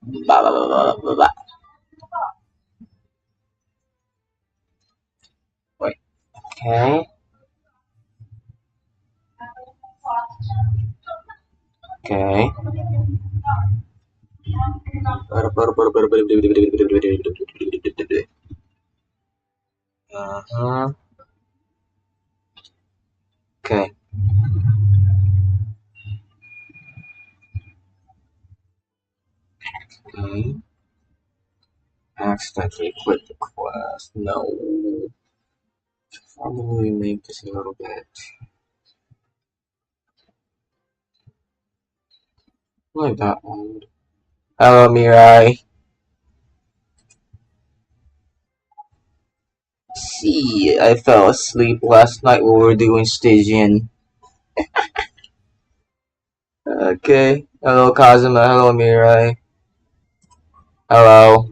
Blah, blah, blah, blah, blah, blah. Wait. Okay. Okay. Uh-huh. Okay. Okay. Accidentally quit the quest. No. Probably make this a little bit like that one. Hello, Mirai. See, I fell asleep last night while we were doing Stygian. Okay. Hello, Kazuma. Hello, Mirai. Hello.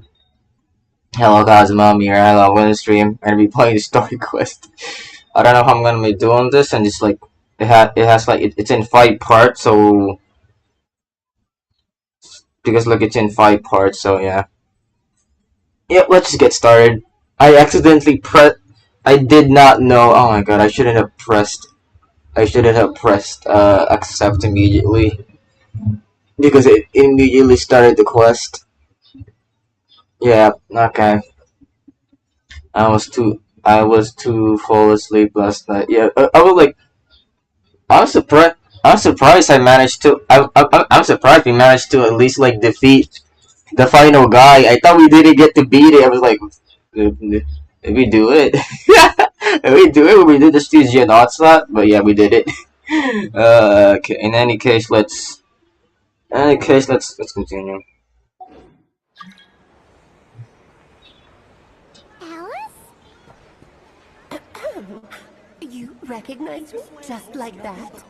Hello, Kazuma. Mirai. Hello, I'm gonna stream. I'm gonna be playing the story quest. I don't know how I'm gonna be doing this, and it's like it's in 5 parts, so because look, it's in 5 parts, so yeah. Yeah, let's just get started. I accidentally I did not know. Oh my god, I shouldn't have pressed. I shouldn't have pressed accept immediately because it immediately started the quest. Yeah, okay. I was too fall asleep last night. Yeah, I was like, I'm surprised. I'm surprised I managed to. I'm surprised we managed to at least like defeat the final guy. I thought we didn't get to beat it. I was like, did we do it? Did we do it? We did the Stygian onslaught, but yeah, we did it. Okay. In any case, let's continue. Alice? You recognize me just like that?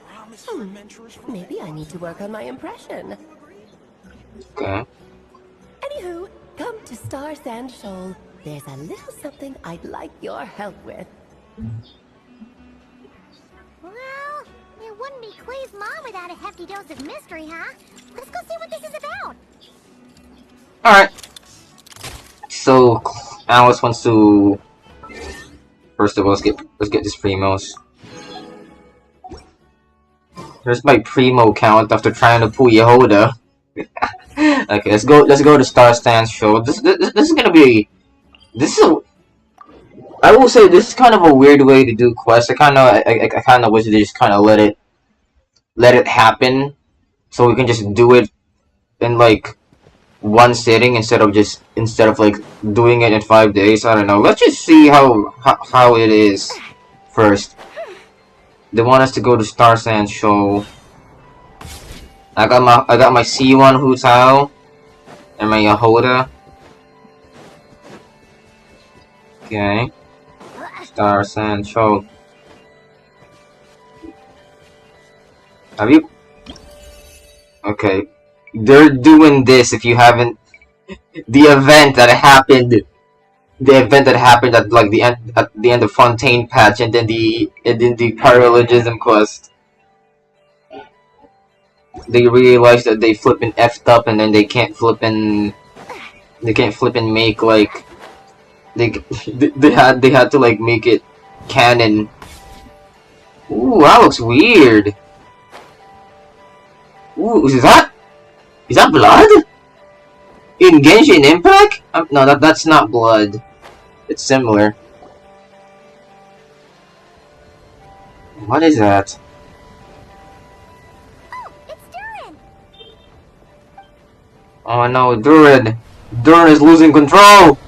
Maybe I need to work on my impression. Okay. Anywho, come to Star Sand Shoal. There's a little something I'd like your help with. Well, it wouldn't be Clay's mom without a hefty dose of mystery, huh? Let's go see what this is about. All right. So Alice wants to. First of all, let's get this primos. Here's my primo count after trying to pull Yehoda. Okay, let's go to Star Stance Show. This is gonna be this is a, I will say this is kind of a weird way to do quests. I kind of wish they just kind of let it happen so we can just do it in like one sitting instead of like doing it in 5 days. I don't know. Let's just see how it is first. They want us to go to Star Sand Show. I got my C1 Hutao and my Yehoda. Okay. Star Sand Show. Have you? Okay. They're doing this if you haven't. The event that happened. The event that happened at like the end of Fontaine Patch, and then the parallelism quest. They realized that they flippin' effed up, and then they can't flippin' make like they they had to like make it canon. Ooh, that looks weird. Ooh, is that blood? In Genshin Impact? No, that's not blood. It's similar. What is that? Oh, it's Durin! Oh no, Durin! Durin is losing control!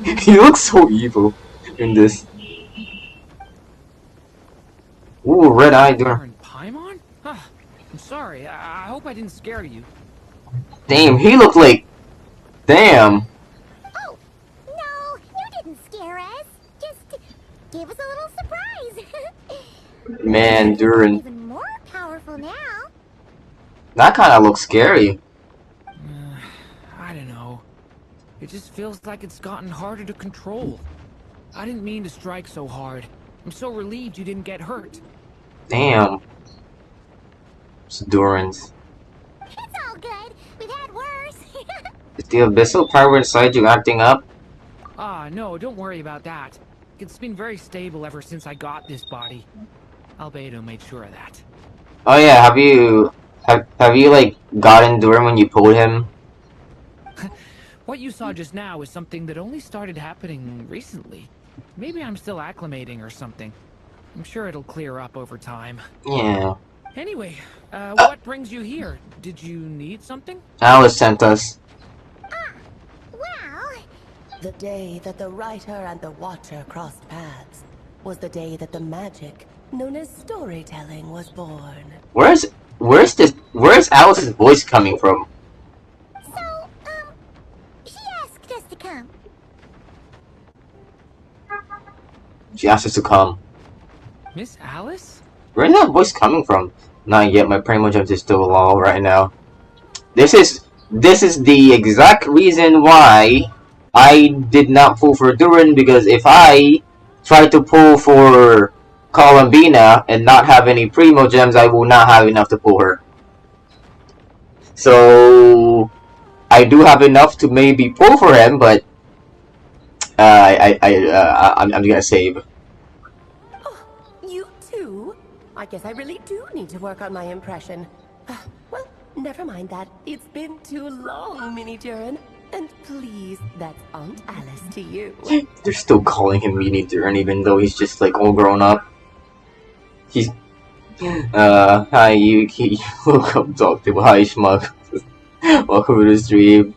He looks so evil in this. Ooh, red eye Durin. Paimon? Huh. I'm sorry. I hope I didn't scare you. Damn, he looked like. Damn. Oh, no, you didn't scare us. Just gave us a little surprise. Man, Durin. Even more powerful now. That kinda looks scary. I don't know. It just feels like it's gotten harder to control. I didn't mean to strike so hard. I'm so relieved you didn't get hurt. Damn. It's Durin's. the abyssal power inside you acting up? Ah, no, don't worry about that. It's been very stable ever since I got this body. Albedo made sure of that. Oh yeah, have you like gotten Durin when you pulled him? What you saw just now is something that only started happening recently. Maybe I'm still acclimating or something. I'm sure it'll clear up over time. Yeah. Anyway, what brings you here? Did you need something? Alice sent us. Well, The day that the writer and the watcher crossed paths was the day that the magic known as storytelling was born. Where's Alice's voice coming from? so, she asked us to come. She asked us to come. Miss Alice? Where's that voice coming from? Not yet, my Primogems is still low right now. This is the exact reason why I did not pull for Durin, because if I try to pull for Columbina and not have any Primogems, I will not have enough to pull her. So I do have enough to maybe pull for him, but I'm gonna save. Oh, you too? I guess I really do need to work on my impression. Well, never mind that. It's been too long, Mini Durin. And please, that's Aunt Alice to you. They're still calling him Mini Durin, even though he's just like all grown up. He's hi Yuuki. Welcome, talk to hi Schmuck. Welcome to the stream.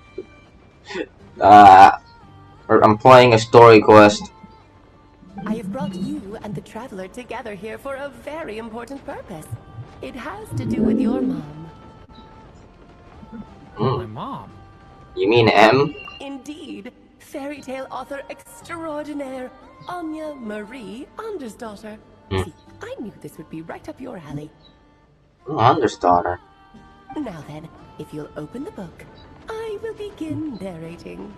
I'm playing a story quest. I have brought you and the Traveler together here for a very important purpose. It has to do with your mom. My mom? You mean M? Indeed, fairy tale author extraordinaire, Anya Marie Andersdottir. See, I knew this would be right up your alley. Understarter. Now then, if you'll open the book, I will begin narrating.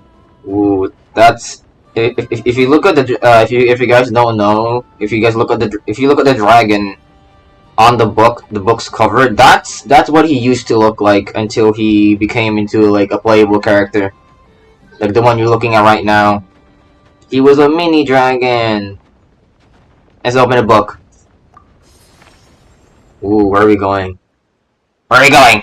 Ooh, that's if you look at the if you guys don't know, if you look at the dragon on the book's cover, that's what he used to look like until he became into like a playable character, like the one you're looking at right now. He was a mini dragon. Let's open the book. Ooh, where are we going? Where are we going?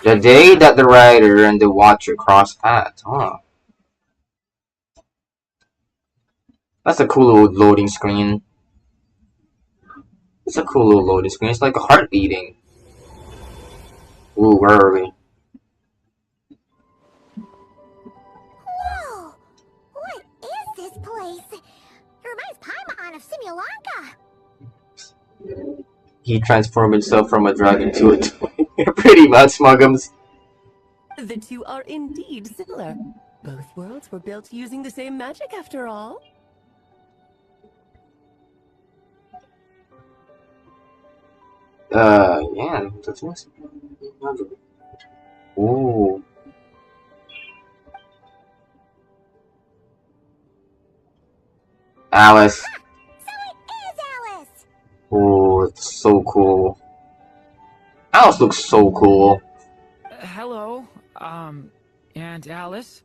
The day that the writer and the watcher cross paths. Huh. That's a cool little loading screen. It's a cool little loading screen. It's like a heart beating. Ooh, where are we? Whoa! What is this place? It reminds Paimon of Simulanka. He transformed himself from a dragon to a twin. Pretty much, Muggums. The two are indeed similar. Both worlds were built using the same magic after all. Yeah, that's nice. Ooh. Alice. So it is Alice! Ooh, it's so cool. Alice looks so cool. Hello, Aunt Alice?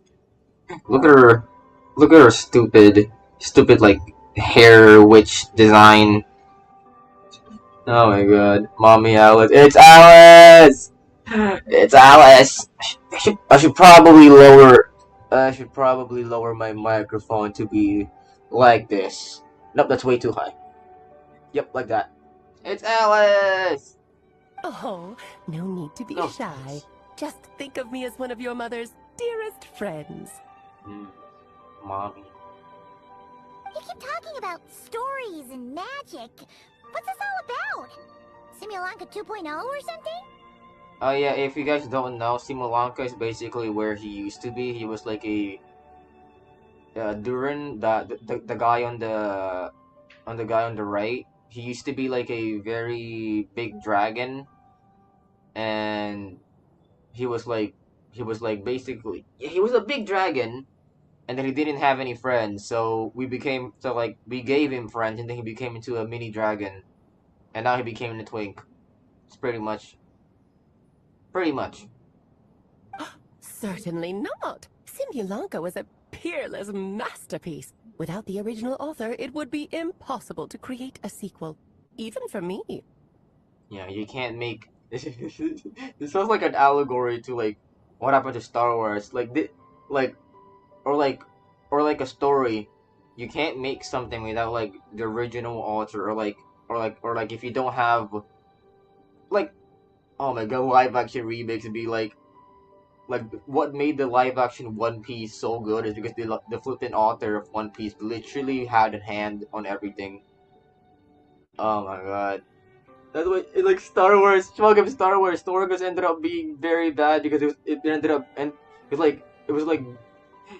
Look at her. Look at her stupid like hair witch design. Oh my god, Mommy Alice! It's Alice! It's Alice! I should probably lower. I should probably lower my microphone to be like this. Nope, that's way too high. Yep, like that. It's Alice! Oh, no need to be Oh. shy. Just think of me as one of your mother's dearest friends. Mommy. You keep talking about stories and magic. What's this all about? Simulanka 2.0 or something? Oh yeah, if you guys don't know, Simulanka is basically where he used to be. He was like a Durin, the guy on the right. He used to be like a very big dragon, and he was like basically he was a big dragon, and then he didn't have any friends. So we gave him friends, and then he became into a mini dragon, and now he became in a twink. It's pretty much. Certainly not. Simulanka was a peerless masterpiece. Without the original author, it would be impossible to create a sequel. Even for me. Yeah, you can't make... This sounds like an allegory to, like, what happened to Star Wars. Like, or like, or like a story. You can't make something without, like, the original author, or like if you don't have, like, oh my god, live action remakes would be like what made the live action One Piece so good is because the flipping author of One Piece literally had a hand on everything. Oh my god. That's why, like, Star Wars, talking of Star Wars, Star Wars ended up being very bad because it ended up, and it was like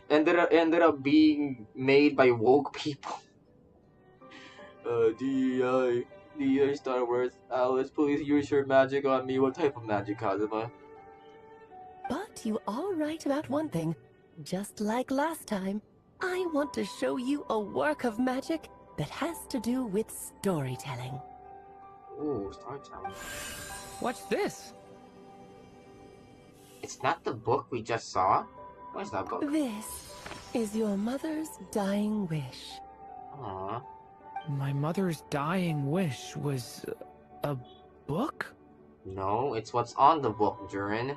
ended up being made by woke people. DEI Star Wars. Alice, please use your magic on me. What type of magic, Kazuma? But you are right about one thing. Just like last time, I want to show you a work of magic that has to do with storytelling. Ooh, storytelling. What's this? It's not the book we just saw? Where's that book? This is your mother's dying wish. Aww. My mother's dying wish was a book? No, it's what's on the book, Durin.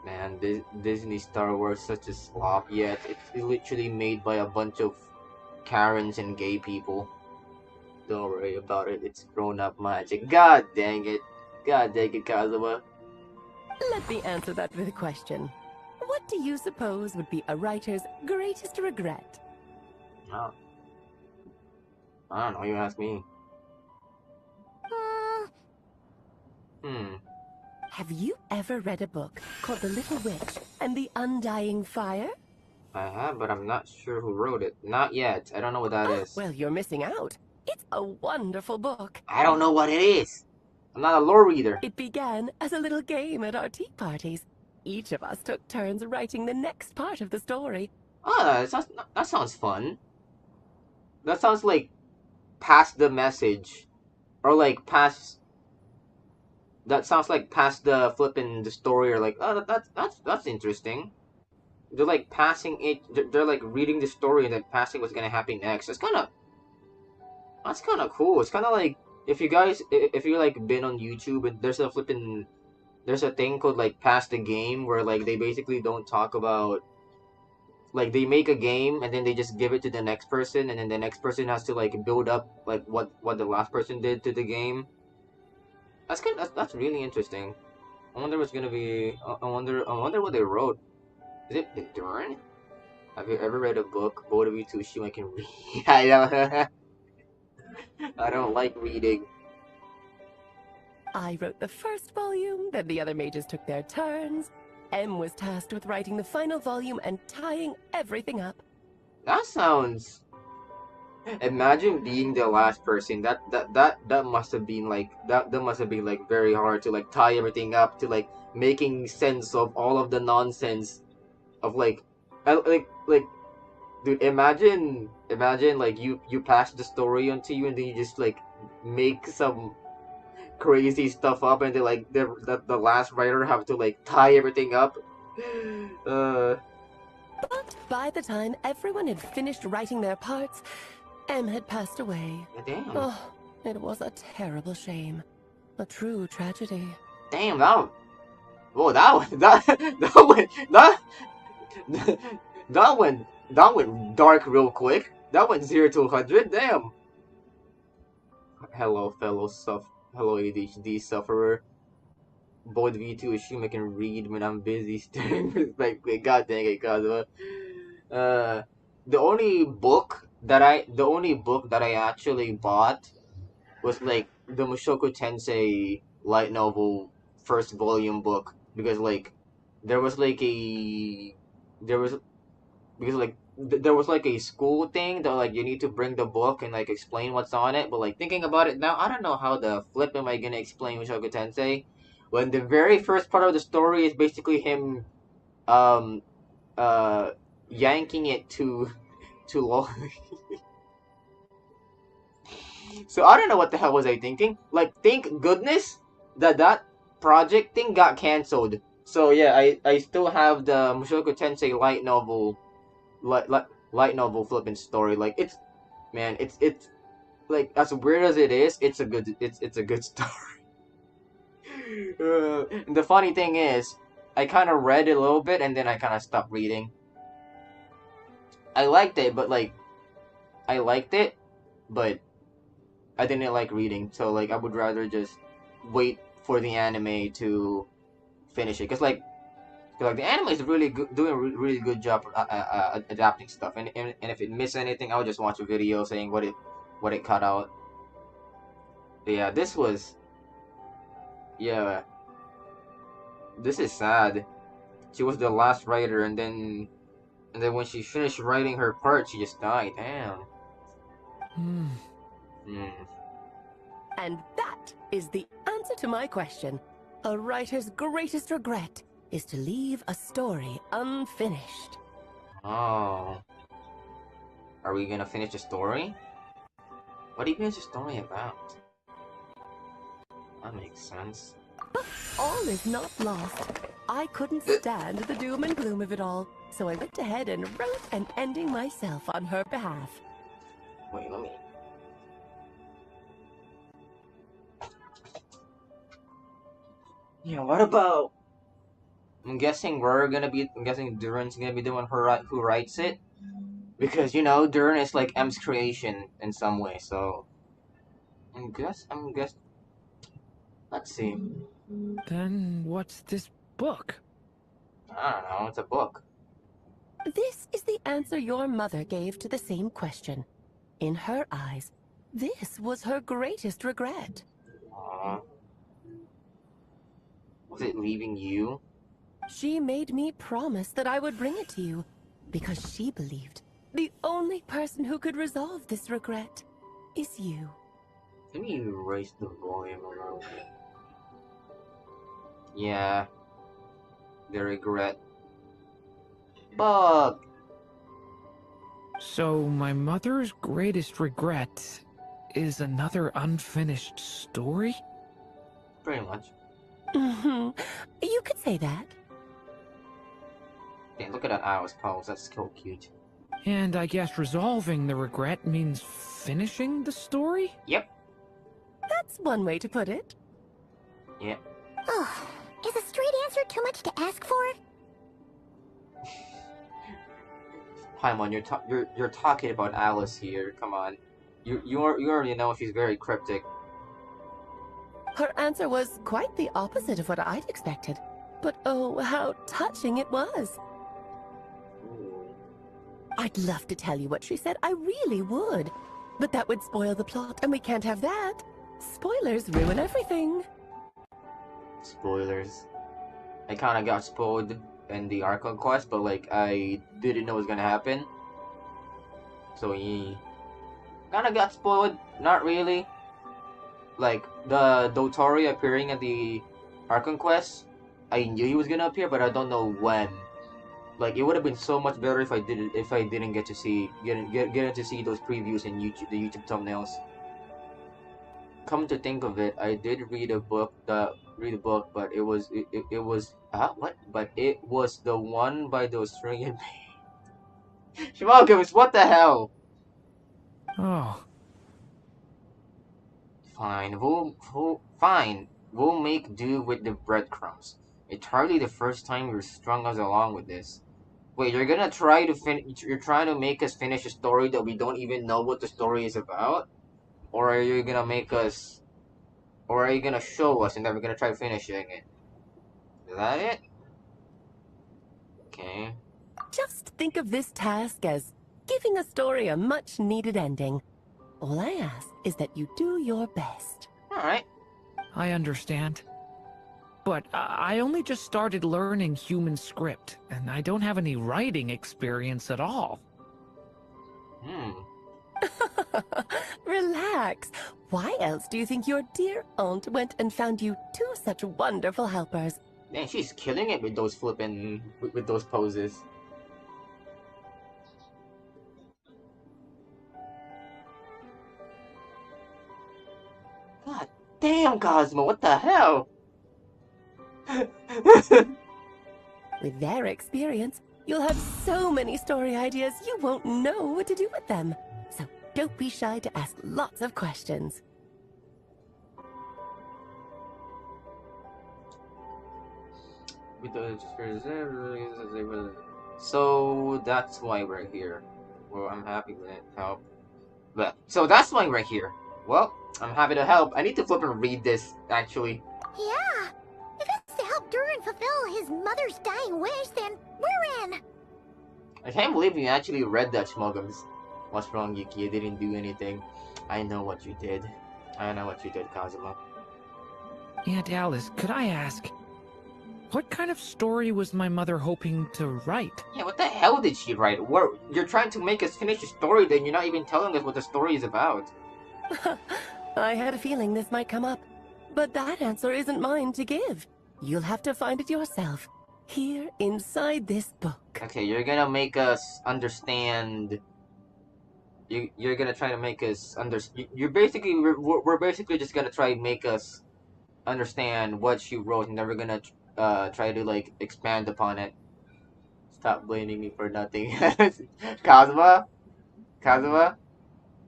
Man, Disney Star Wars such a slop, yet it's literally made by a bunch of Karens and gay people. Don't worry about it, it's grown-up magic. God dang it. God dang it, Kazuma. Let me answer that with a question. What do you suppose would be a writer's greatest regret? Oh. I don't know, you ask me. Have you ever read a book called The Little Witch and the Undying Fire? I have, but I'm not sure who wrote it. Not yet. I don't know what that is. Well, you're missing out. It's a wonderful book. I don't know what it is. I'm not a lore reader. It began as a little game at our tea parties. Each of us took turns writing the next part of the story. Oh, that sounds fun. That sounds like pass the message. Or like pass... That sounds like pass the flipping the story, or like, oh, that's interesting. They're like passing it, they're like reading the story and then passing what's gonna happen next. That's kind of cool. It's kind of like, if you like been on YouTube and there's a thing called like pass the game, where like they basically don't talk about, like, they make a game and then they just give it to the next person, and then the next person has to like build up like what the last person did to the game. That's really interesting. I wonder what's gonna be. I wonder what they wrote. Is it Durin? Have you ever read a book? Both of you two, I can read. I don't like reading. I wrote the first volume, then the other mages took their turns. M was tasked with writing the final volume and tying everything up. That sounds. Imagine being the last person. That must have been like that must have been like very hard to like tie everything up, to like making sense of all of the nonsense of like dude, imagine like you pass the story onto you and then you just like make some crazy stuff up, and then like the last writer have to like tie everything up. But by the time everyone had finished writing their parts, M had passed away. Damn. Oh, it was a terrible shame. A true tragedy. Damn, that went dark real quick. That went 0 to 100. Damn. Hello, hello, ADHD sufferer. Boy, V2 assume I can read when I'm busy staring respectfully. God dang it, Kazuma. The only book that I actually bought was like the Mushoku Tensei light novel first volume book, because like there was like a school thing that like you need to bring the book and like explain what's on it. But like thinking about it now, I don't know how the flip am I gonna explain Mushoku Tensei when the very first part of the story is basically him yanking it too long. So I don't know what the hell was I thinking. Like, thank goodness that project thing got canceled. So yeah, I still have the Mushoku Tensei light novel flipping story. Like it's man, it's like as weird as it is, it's a good story. The funny thing is, I kind of read it a little bit and then I kind of stopped reading. I liked it, but like I liked it, but I didn't like reading. So like I would rather just wait for the anime to finish it, cause the anime is really good, doing a really good job adapting stuff. And if it missed anything, I would just watch a video saying what it cut out. But yeah, yeah, this is sad. She was the last writer, and then when she finished writing her part, she just died. Damn. Hmm. Hmm. And that is the answer to my question. A writer's greatest regret is to leave a story unfinished. Oh. Are we gonna finish the story? What do you finish the story about? That makes sense. All is not lost. I couldn't stand the doom and gloom of it all, so I went ahead and wrote an ending myself on her behalf. Wait, let me. Yeah, what about? I'm guessing Durin's gonna be the one who writes it, because Durin is like M's creation in some way. So I'm guess. Let's see. Then what's this book? I don't know. It's a book. This is the answer your mother gave to the same question. In her eyes, this was her greatest regret. Aww. Was it leaving you? She made me promise that I would bring it to you, because she believed the only person who could resolve this regret is you. Let me erase the volume a little bit. Yeah, the regret. Bug! So my mother's greatest regret is another unfinished story? Pretty much. You could say that. Yeah, look at that Alice pose, that's so cute. And I guess resolving the regret means finishing the story? Yep. That's one way to put it. Yep. Oh, is a straight answer too much to ask for? Paimon, you're talking about Alice here. Come on, you already know she's very cryptic. Her answer was quite the opposite of what I'd expected. But oh, how touching it was. Ooh. I'd love to tell you what she said, I really would. But that would spoil the plot, and we can't have that. Spoilers ruin everything. Spoilers. I kind of got spoiled in the Archon quest, but like I didn't know it was gonna happen. So he kind of got spoiled. Not really. Like the Dotori appearing at the Archon quest, I knew he was gonna appear, but I don't know when. Like it would have been so much better if I didn't get to see those previews in the YouTube thumbnails. Come to think of it, I did read a book, but it was what? But it was the one by the Australian. Shimogamis, what the hell? Oh. Fine, fine. We'll make do with the breadcrumbs. It's hardly the first time you're strung us along with this. Wait, you're gonna try to you're trying to make us finish a story that we don't even know what the story is about? Or are you gonna make us... Or are you gonna show us and then we're gonna try finishing it? Is that it? Okay. Just think of this task as giving a story a much-needed ending. All I ask is that you do your best. Alright. I understand. But I only just started learning human script, and I don't have any writing experience at all. Relax. Why else do you think your dear aunt went and found you two such wonderful helpers? Man, she's killing it with those with those poses. God damn, Cosmo, what the hell? With their experience, you'll have so many story ideas you won't know what to do with them. So don't be shy to ask lots of questions. So that's why we're here. Well, I'm happy with it. Help. But so that's why we're here. Well, I'm happy to help. I need to flip and read this actually. Yeah. If it's to help Durin fulfill his mother's dying wish, then we're in. I can't believe you actually read that, Schmuggums. What's wrong, Yuki? You didn't do anything. I know what you did. I know what you did, Kazuma. Aunt Alice, could I ask, what kind of story was my mother hoping to write? Yeah, what the hell did she write? You're trying to make us finish a story, then you're not even telling us what the story is about. I had a feeling this might come up, but that answer isn't mine to give. You'll have to find it yourself, here inside this book. Okay, you're gonna make us understand. You're gonna try to make us understand. We're basically just gonna try to make us understand what she wrote, and then we're gonna try to like expand upon it. Stop blaming me for nothing. Kazuma,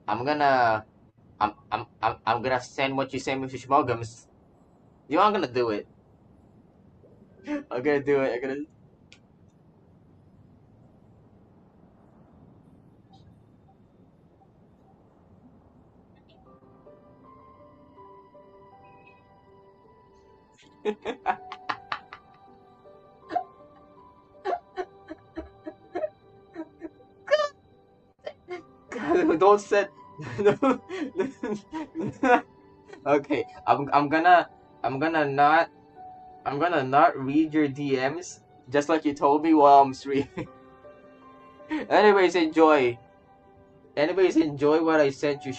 I'm gonna I'm gonna send what you send me to Schmuggums. You know I'm gonna do it. I'm gonna do it. I'm gonna. God, don't set. Okay, I'm gonna not read your DMs just like you told me while I'm streaming. Anyways, enjoy. Anyways, enjoy what I sent you.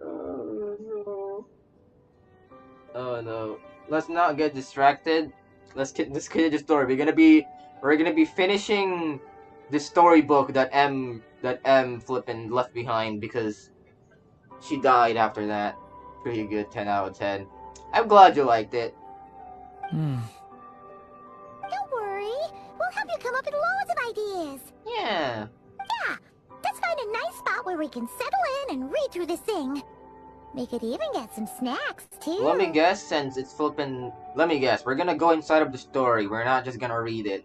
Oh no. Oh no. Let's not get distracted. Let's continue the story. We're gonna be finishing the storybook that M flippin' left behind because she died after that. Pretty good, 10 out of 10. I'm glad you liked it. Don't worry. We'll help you come up with loads of ideas. Yeah. Yeah. Let's find a nice spot where we can settle in and read through this thing. We could even get some snacks, too. Let me guess, since it's flippin'... Let me guess, we're gonna go inside of the story. We're not just gonna read it.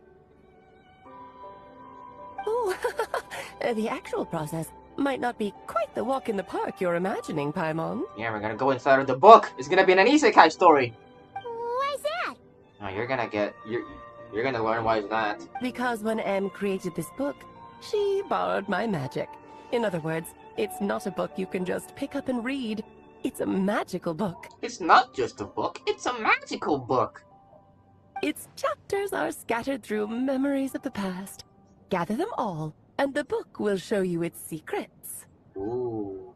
Oh, the actual process might not be quite the walk in the park you're imagining, Paimon. Yeah, we're gonna go inside of the book. It's gonna be an isekai story. Why is that? Oh, you're gonna learn why is that. Because when Em created this book, she borrowed my magic. In other words, it's not a book you can just pick up and read. It's a magical book. It's not just a book, it's a magical book. Its chapters are scattered through memories of the past. Gather them all, and the book will show you its secrets. Ooh.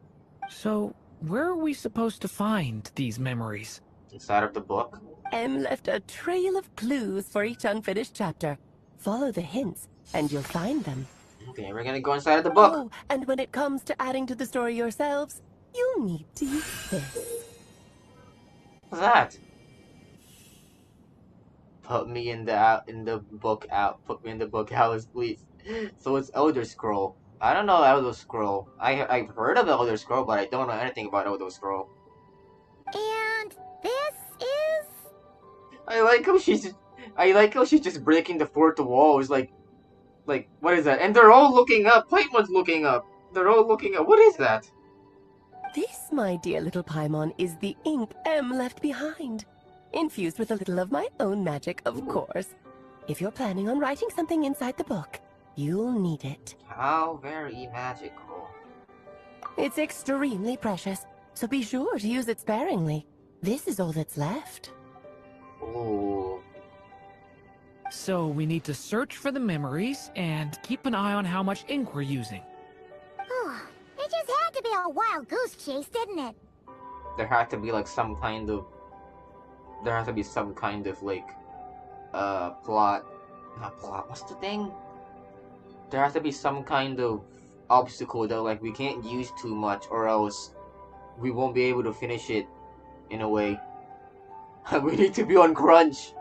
So, where are we supposed to find these memories? Inside of the book? Em left a trail of clues for each unfinished chapter. Follow the hints, and you'll find them. Okay, we're gonna go inside of the book. Oh, and when it comes to adding to the story yourselves, you'll need to use this. What's that? Put me in the book, Alice, please. So it's Elder Scroll. I don't know Elder Scroll. I've heard of Elder Scroll, but I don't know anything about Elder Scroll. And this is... I like how she's just breaking the fourth wall. It's like, what is that? And they're all looking up. Paimon's looking up. They're all looking up. What is that? This, my dear little Paimon, is the ink Em left behind. Infused with a little of my own magic, of course. If you're planning on writing something inside the book, you'll need it. How very magical. It's extremely precious, so be sure to use it sparingly. This is all that's left. Ooh. So we need to search for the memories and keep an eye on how much ink we're using. Oh, it just had to be a wild goose chase, didn't it? There has to be like some kind of like plot. Not plot, what's the thing? There has to be some kind of obstacle that like we can't use too much or else we won't be able to finish it in a way. We need to be on crunch.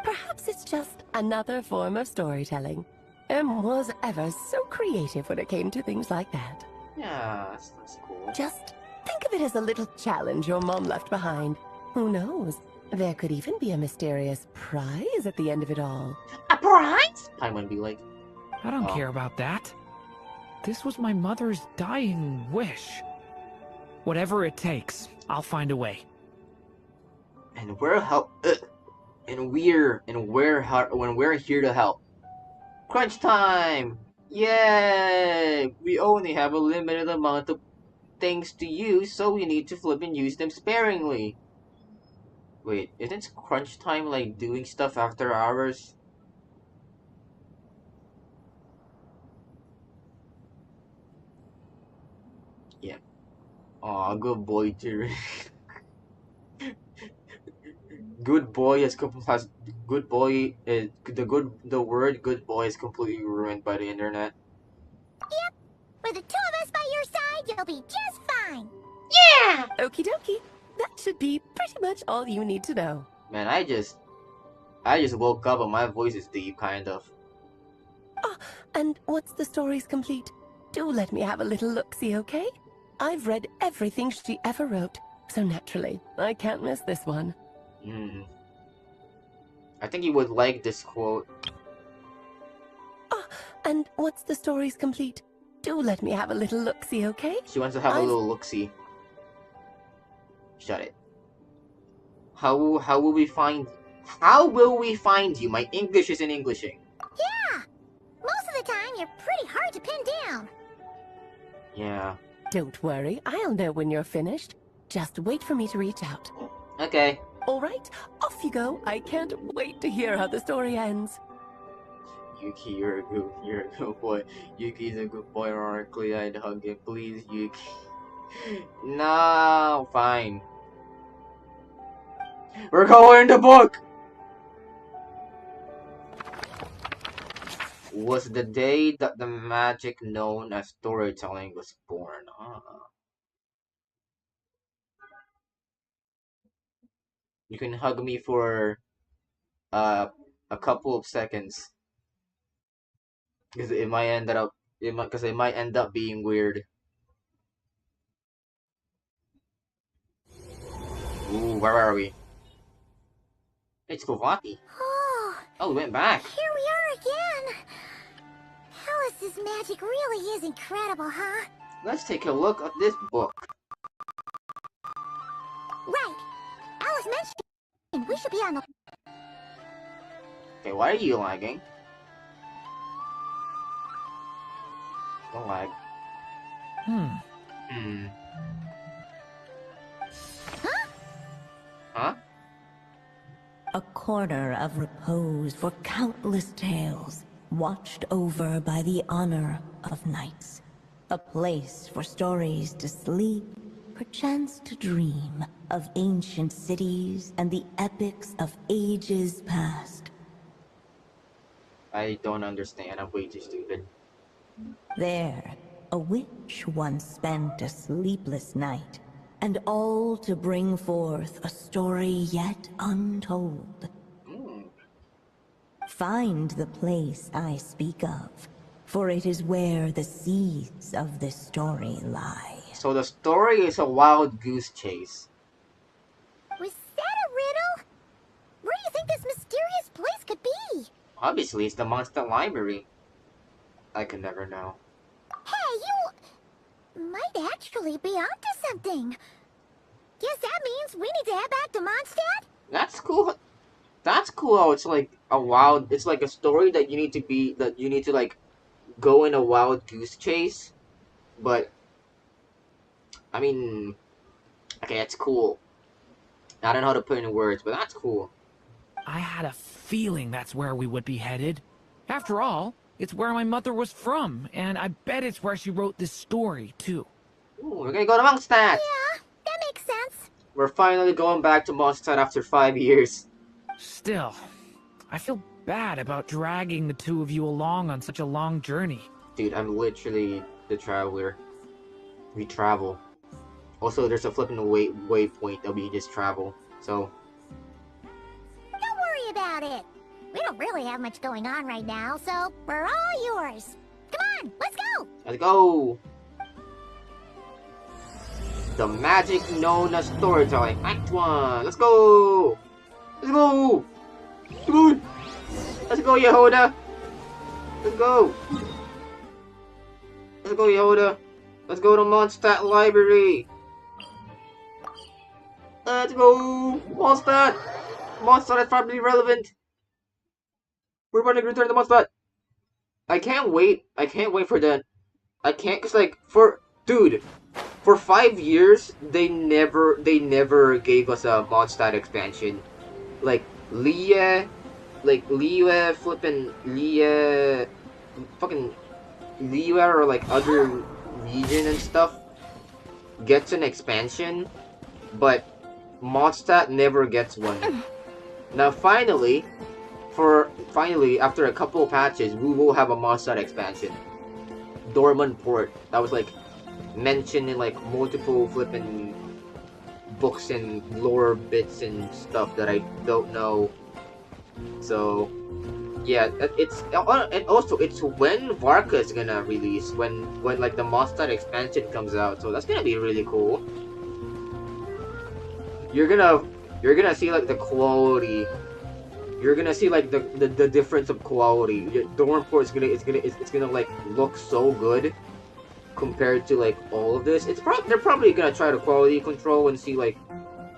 Perhaps it's just another form of storytelling. M was ever so creative when it came to things like that. Yeah, that's cool. Just think of it as a little challenge your mom left behind. Who knows? There could even be a mysterious prize at the end of it all. A prize? Paimon be like, I don't care about that. This was my mother's dying wish. Whatever it takes, I'll find a way. and we're when we're here to help. Crunch time! Yay! We only have a limited amount of things to use, so we need to flip and use them sparingly. Wait, isn't crunch time like doing stuff after hours? Yeah. Aw, good boy, Durin. Good boy has good boy is the word good boy is completely ruined by the internet. Yep. With the two of us by your side, you'll be just fine. Yeah! Okie dokie. That should be pretty much all you need to know. Man, I just woke up and my voice is deep, kind of. Ah, and once the story's complete, do let me have a little look-see, okay? I've read everything she ever wrote, so naturally, I can't miss this one. I think you would like this quote. Ah, and once the story's complete, do let me have a little look-see, okay? She wants to have a little look-see. Shut it. How will we find you? My English isn't Englishing. Yeah. Most of the time, you're pretty hard to pin down. Yeah. Don't worry, I'll know when you're finished. Just wait for me to reach out. Okay. All right, off you go. I can't wait to hear how the story ends. Yuuki, you're a good boy. Yuki's a good boy, ironically, I'd hug him. Please, Yuuki. No, fine. We're going to book! Was the day that the magic known as storytelling was born. You can hug me for a couple of seconds. Because it might end up being weird. Ooh, where are we? It's Kovati. Oh, we went back. Here we are again. Alice's magic really is incredible, huh? Let's take a look at this book. Right. Alice mentioned we should be on the... Okay, why are you lagging? Don't lag. Huh? A corner of repose for countless tales, watched over by the honor of knights. A place for stories to sleep, perchance to dream of ancient cities and the epics of ages past. I don't understand. I'm way too stupid. There, a witch once spent a sleepless night, and all to bring forth a story yet untold. Find the place I speak of, for it is where the seeds of this story lie. So the story is a wild goose chase. Was that a riddle? Where do you think this mysterious place could be? Obviously, it's the monster library. I could never know. Hey, you might actually be onto something. Guess that means we need to head back to Mondstadt? That's cool. That's cool how it's like a wild, it's like a story that you need to like go in a wild goose chase. But, I mean, okay, that's cool. I don't know how to put it in words, but that's cool. I had a feeling that's where we would be headed. After all, it's where my mother was from, and I bet it's where she wrote this story, too. Ooh, we're gonna go to Mondstadt! Yeah, that makes sense. We're finally going back to Mondstadt after 5 years. Still, I feel bad about dragging the two of you along on such a long journey. Dude, I'm literally the traveler. We travel. Also, there's a flipping waypoint that we just travel. So, about it. We don't really have much going on right now, so we're all yours. Come on, let's go! Let's go! The magic known as storytelling. Act 1. Let's go! Let's go! Come on! Let's go, Yehoda! Let's go! Let's go, Yehoda! Let's go to Mondstadt Library! Let's go! Mondstadt! Mondstadt is probably relevant! We're about to return to Mondstadt! I can't wait for that. I can't, cause like, dude, for 5 years, they never gave us a Mondstadt expansion. Like, Leah, fucking Leah or like other region and stuff gets an expansion, but Mondstadt never gets one. Now finally, after a couple of patches, we will have a Mondstadt expansion. Dorman Port. That was like mentioned in like multiple flippin' books and lore bits and stuff that I don't know. So yeah, and also it's when Varka is gonna release, when like the Mondstadt expansion comes out. So that's gonna be really cool. You're gonna see like the quality. You're gonna see like the difference of quality. Dormport is gonna like look so good compared to like all of this. They're probably gonna try to quality control and see like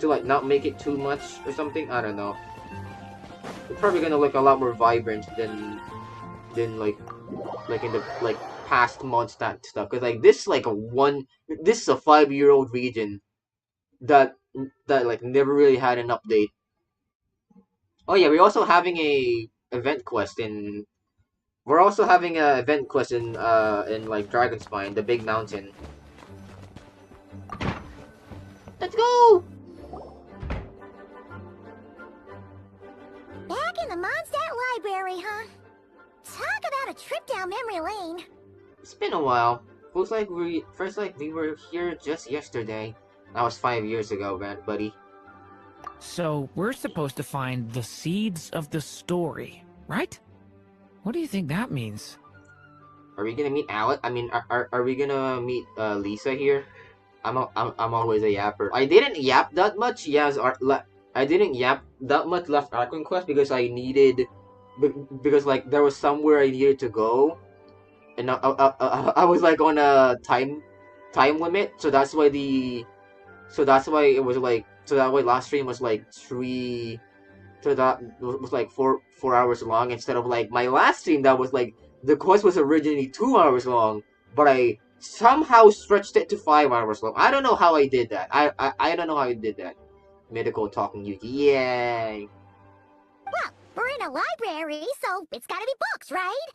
to like not make it too much or something. I don't know. It's probably gonna look a lot more vibrant than like in the like past Mondstadt stuff. Cause like this is a 5-year-old region that like never really had an update. Oh yeah, we're also having a event quest in. We're also having a event quest in like Dragonspine, the big mountain. Let's go! Back in the Mondstadt Library, huh? Talk about a trip down memory lane. It's been a while. Feels like we were here just yesterday. That was 5 years ago, man, buddy. So, we're supposed to find the seeds of the story, right? What do you think that means? Are we gonna meet Alec? I mean, are we gonna meet Lisa here? I'm always a yapper. I didn't yap that much. Yes, I didn't yap that much left Archon Quest because I needed, because like there was somewhere I needed to go, and I was like on a time limit, so that's why it was like, so that way last stream was like 3, so that was like 4 hours long instead of like my last stream that was like, the quest was originally 2 hours long, but I somehow stretched it to 5 hours long. I don't know how I did that. I don't know how I did that. Medical talking Yuuki. Yay! Well, we're in a library, so it's gotta be books, right?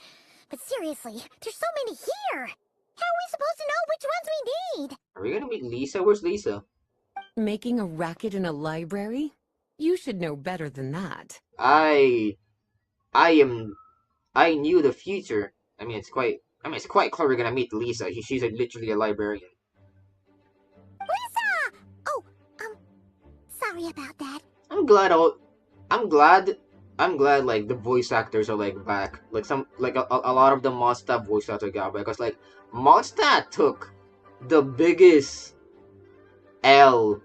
But seriously, there's so many here. How are we supposed to know which ones we need? Are we gonna meet Lisa? Where's Lisa? Making a racket in a library? You should know better than that. I knew the future. It's quite clear we're gonna meet Lisa. She's literally a librarian. Lisa! Oh, sorry about that. I'm glad like the voice actors are like back. Like a lot of the Mondstadt voice actors got back, because like Mondstadt took the biggest L.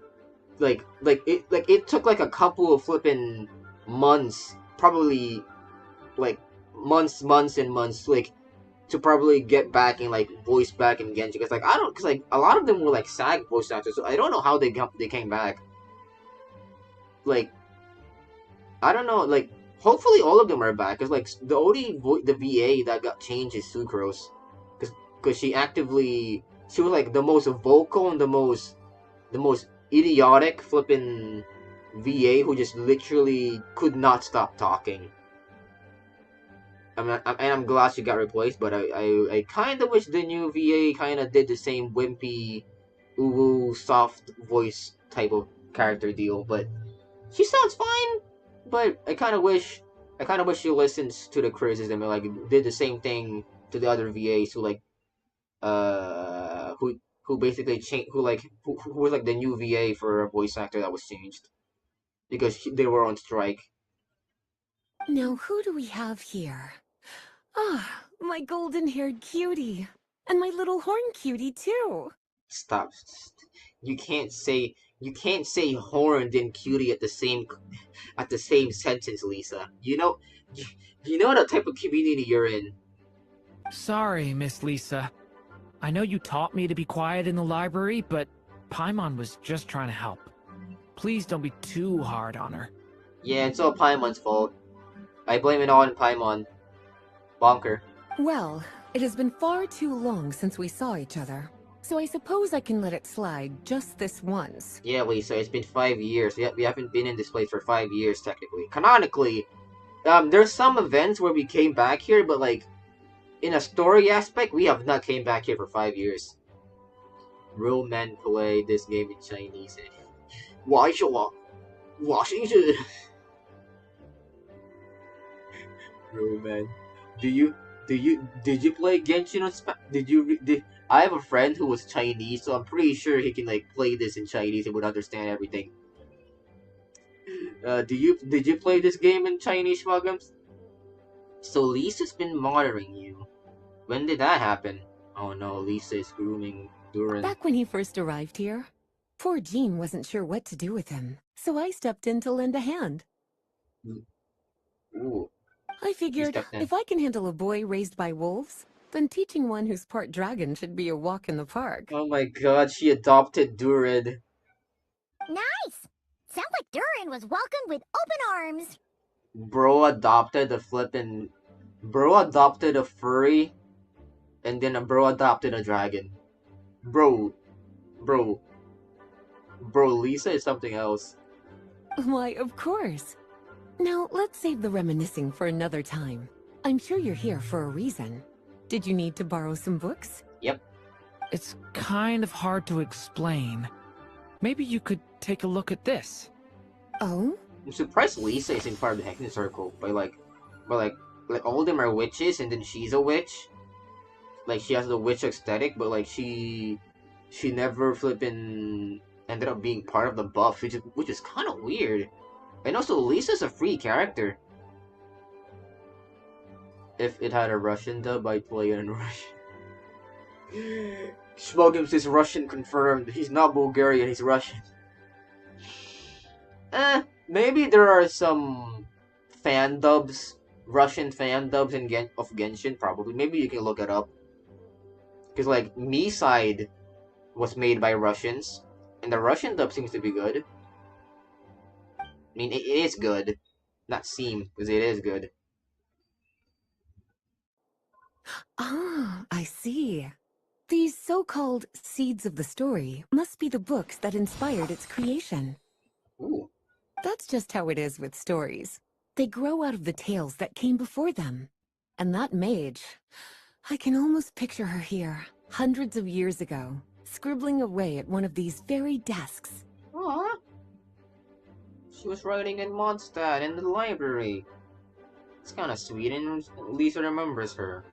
It took like a couple of flippin' months, probably like months and months, like to probably get back and like voice back in Genshin. Because like a lot of them were like SAG voice actors, so I don't know how they came back. Like I don't know, like hopefully all of them are back, because like the only the VA that got changed is Sucrose, because she was like the most vocal and the most idiotic flippin' VA who just literally could not stop talking. I'm glad she got replaced, but I kind of wish the new VA kind of did the same wimpy, uwu, soft voice type of character deal. But she sounds fine. But I kind of wish she listens to the criticism and like did the same thing to the other VAs who like who basically changed, who was like the new VA for a voice actor that was changed because they were on strike. Now, who do we have here? Ah, my golden-haired cutie. And my little horn cutie, too. Stop. You can't say horned and cutie at the same sentence, Lisa. You know the type of community you're in. Sorry, Miss Lisa. I know you taught me to be quiet in the library, but Paimon was just trying to help. Please don't be too hard on her. Yeah, it's all Paimon's fault. I blame it all on Paimon. Bonker. Well, it has been far too long since we saw each other. So I suppose I can let it slide just this once. Yeah, Lisa, it's been 5 years. We haven't been in this place for 5 years, technically. Canonically, there's some events where we came back here, but like, in a story aspect, we have not came back here for 5 years. Real men play this game in Chinese. Why should Washington? Real men. Did you play Genshin on I have a friend who was Chinese, so I'm pretty sure he can like play this in Chinese and would understand everything. Did you play this game in Chinese, Schmuggums? So Lisa's been monitoring you. When did that happen? Oh no, Lisa is grooming Durin. Back when he first arrived here, poor Jean wasn't sure what to do with him, so I stepped in to lend a hand. Ooh. I figured, if I can handle a boy raised by wolves, then teaching one who's part dragon should be a walk in the park. Oh my god, she adopted Durin. Nice! Sounds like Durin was welcomed with open arms. Bro adopted a furry, and then bro adopted a dragon. Bro, Lisa is something else. Why, of course. Now, let's save the reminiscing for another time. I'm sure you're here for a reason. Did you need to borrow some books? Yep. It's kind of hard to explain. Maybe you could take a look at this. Oh? I'm surprised Lisa isn't part of the Hexen Circle, but like all of them are witches, and then she's a witch. Like she has the witch aesthetic, but like she never flippin' ended up being part of the buff, which is kind of weird. And also, Lisa's a free character. If it had a Russian dub, I'd play it in Russian. Schmogims is Russian confirmed. He's not Bulgarian, he's Russian. Maybe there are some fan dubs, Russian fan dubs of Genshin, probably. Maybe you can look it up. Because, like, Me-Side was made by Russians, and the Russian dub seems to be good. I mean, it is good. Not seem, because it is good. Ah, I see. These so-called seeds of the story must be the books that inspired its creation. Ooh. That's just how it is with stories. They grow out of the tales that came before them. And that mage, I can almost picture her here, hundreds of years ago, scribbling away at one of these very desks. Aww. She was writing in Mondstadt in the library. It's kind of sweet, and Lisa remembers her.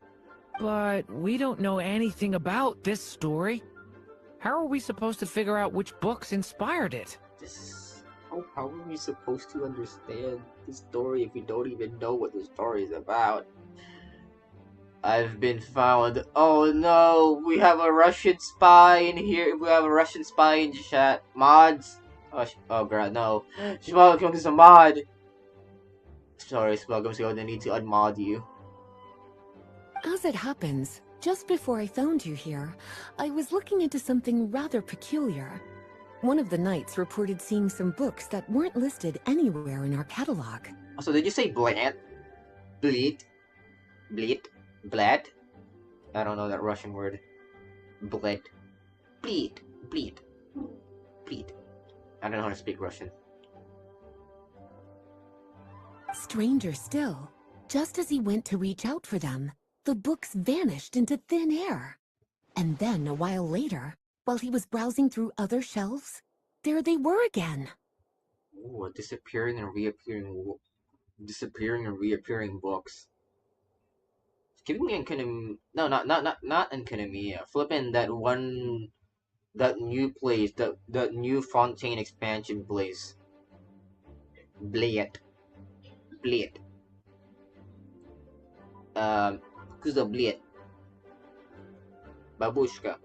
But we don't know anything about this story. How are we supposed to figure out which books inspired it? How are we supposed to understand the story if we don't even know what the story is about? I've been found. Oh no, we have a Russian spy in here. We have a Russian spy in chat. Mods. Oh god, no. Schmuggum is a mod. Sorry, Schmuggum's gonna need to unmod you. As it happens, just before I found you here, I was looking into something rather peculiar. One of the knights reported seeing some books that weren't listed anywhere in our catalog. So did you say blat? Bleat? Bleat? Blat? I don't know that Russian word. Blat. Bleat. Bleat. Bleat. I don't know how to speak Russian. Stranger still, just as he went to reach out for them, the books vanished into thin air. And then, a while later, while he was browsing through other shelves, there they were again. Ooh, disappearing and reappearing books. It's giving me no, not Enkanomiya. Flippin' that new place, that new Fontaine expansion place. Blade. Kuzabliet. Babushka.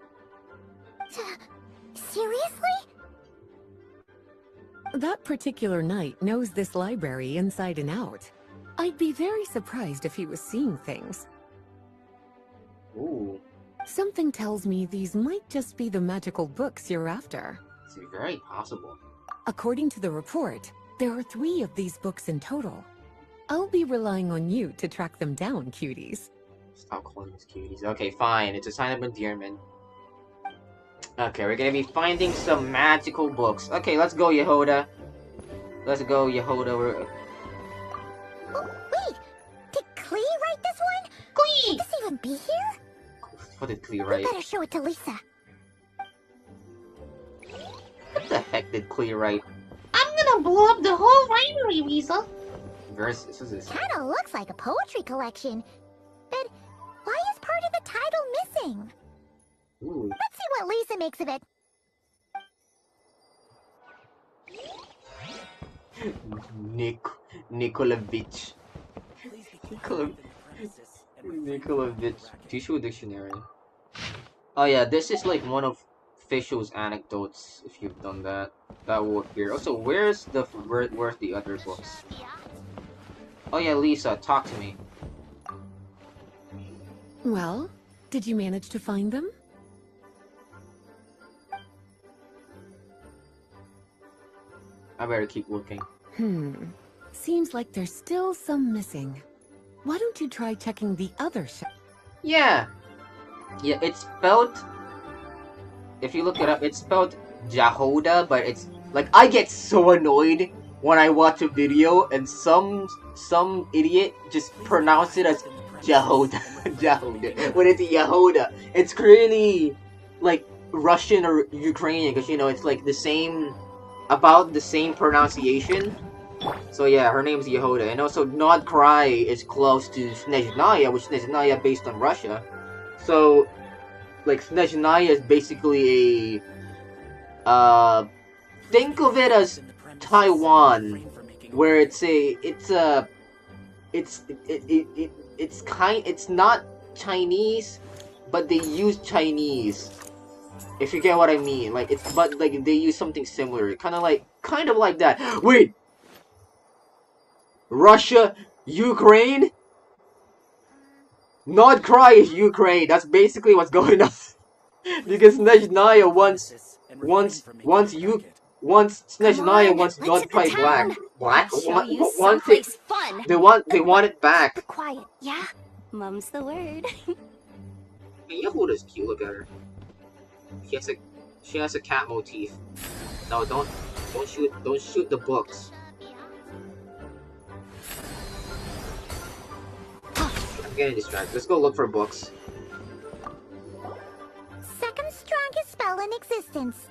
Seriously? That particular knight knows this library inside and out. I'd be very surprised if he was seeing things. Ooh, Something tells me these might just be the magical books you're after. it's very possible. According to the report, there are 3 of these books in total. I'll be relying on you to track them down, cuties. Stop calling us cuties. Okay, fine. It's a sign of endearment. Okay, we're gonna be finding some magical books. Okay, let's go, Yehoda. Let's go, Yehoda. Oh, wait! Did Klee write this one? Klee! Should this even be here? What did Klee We write? better show it to Lisa. What the heck did Klee write? I'm gonna blow up the whole library, Lisa. This is Kinda looks like a poetry collection. But why is part of the title missing? Ooh. Let's see what Lisa makes of it. Nikolavich. Nikolavich. Tissue dictionary. Oh yeah, this is like one of Fishel's anecdotes. If you've done that, that will appear. Also, where's the other books? Oh yeah, Lisa, talk to me. Well, did you manage to find them? I better keep looking. Seems like there's still some missing. Why don't you try checking the other Yeah, it's spelled. If you look it up, it's spelled Jahoda, but it's like I get so annoyed when I watch a video and some idiot just pronounce it as Jahoda, Jahoda, when it's Yahoda. It's clearly like Russian or Ukrainian, because you know it's like about the same pronunciation. So yeah, her name's Yehoda, and also Nod Cry is close to Snezhnaya, which Snezhnaya based on Russia. So, like Snezhnaya is basically think of it as Taiwan, where it's not Chinese, but they use Chinese. If you get what I mean, like but they use something similar, kind of like that. Wait. Russia, Ukraine? Not cry is Ukraine. That's basically what's going on. Because Snezhnaya wants Snezhnaya wants Not Cry black. They want it back. Quiet, yeah? Mum's the word. Hey, Yehuda's cute. Look at her. She has a cat motif. No, don't shoot the books. I'm getting distracted. Let's go look for books. Second strongest spell in existence.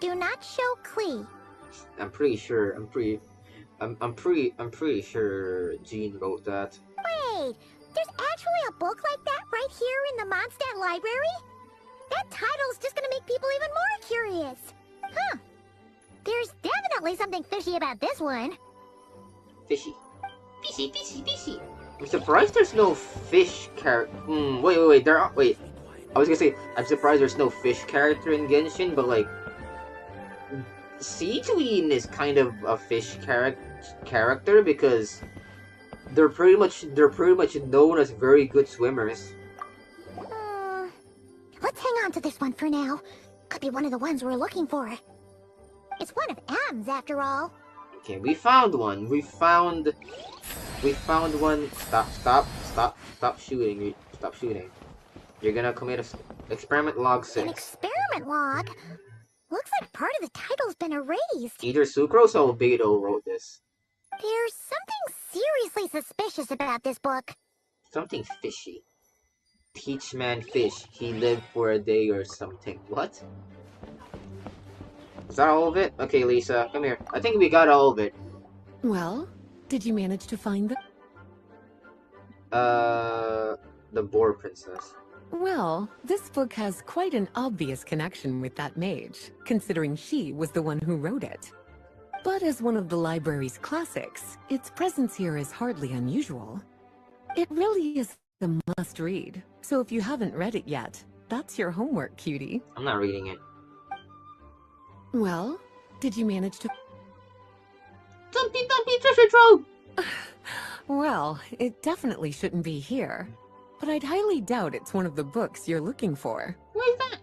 Do not show Klee. I'm pretty sure Jean wrote that. Wait, there's actually a book like that right here in the Mondstadt library? That title's just gonna make people even more curious. Huh. There's definitely something fishy about this one. Fishy. Fishy. I'm surprised there's no fish character. Wait. Wait. I was gonna say, I'm surprised there's no fish character in Genshin, but like, Seaweed is kind of a fish character because they're pretty much known as very good swimmers. Let's hang on to this one for now. Could be one of the ones we're looking for. It's one of M's after all. Okay, we found one. We found one. Stop shooting. Stop shooting. You're gonna commit a experiment log 6. An experiment log? Looks like part of the title's been erased. Either Sucrose or Beto wrote this. There's something seriously suspicious about this book. Something fishy. Teach man fish. He lived for a day or something. What? Is that all of it? Okay, Lisa, come here. I think we got all of it. Well, did you manage to find them? The Boar Princess. Well, this book has quite an obvious connection with that mage, considering she was the one who wrote it. But as one of the library's classics, its presence here is hardly unusual. It really is The must read. So if you haven't read it yet, that's your homework, cutie. I'm not reading it. Well, did you manage to... Dumpty Dumpty treasure trove! Well, it definitely shouldn't be here. But I'd highly doubt it's one of the books you're looking for. Where's that?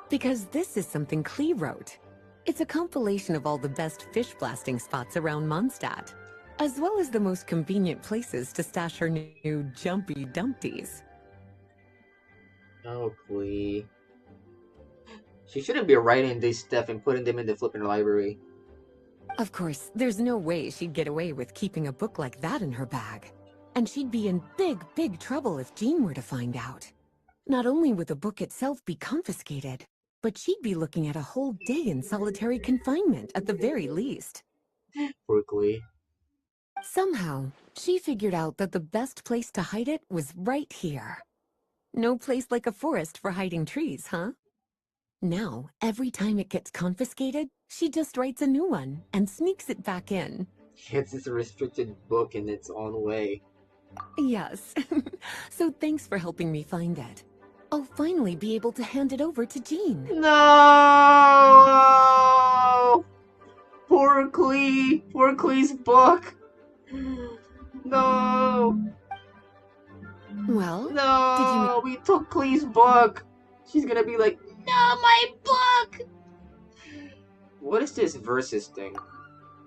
Because this is something Klee wrote. It's a compilation of all the best fish blasting spots around Mondstadt, as well as the most convenient places to stash her new jumpy dumpties. Oh, Klee. She shouldn't be writing this stuff and putting them in the flipping library. Of course, there's no way she'd get away with keeping a book like that in her bag. And she'd be in big trouble if Jean were to find out. Not only would the book itself be confiscated, but she'd be looking at a whole day in solitary confinement at the very least. Poor Klee. Somehow, she figured out that the best place to hide it was right here. No place like a forest for hiding trees, huh? Now, every time it gets confiscated, she just writes a new one and sneaks it back in. It's a restricted book in its own way. Yes. So thanks for helping me find it. I'll finally be able to hand it over to Jean. No! Poor Klee! Poor Klee's book! No! Well, No! We took Klee's book! She's gonna be like, no, my book! What is this versus thing?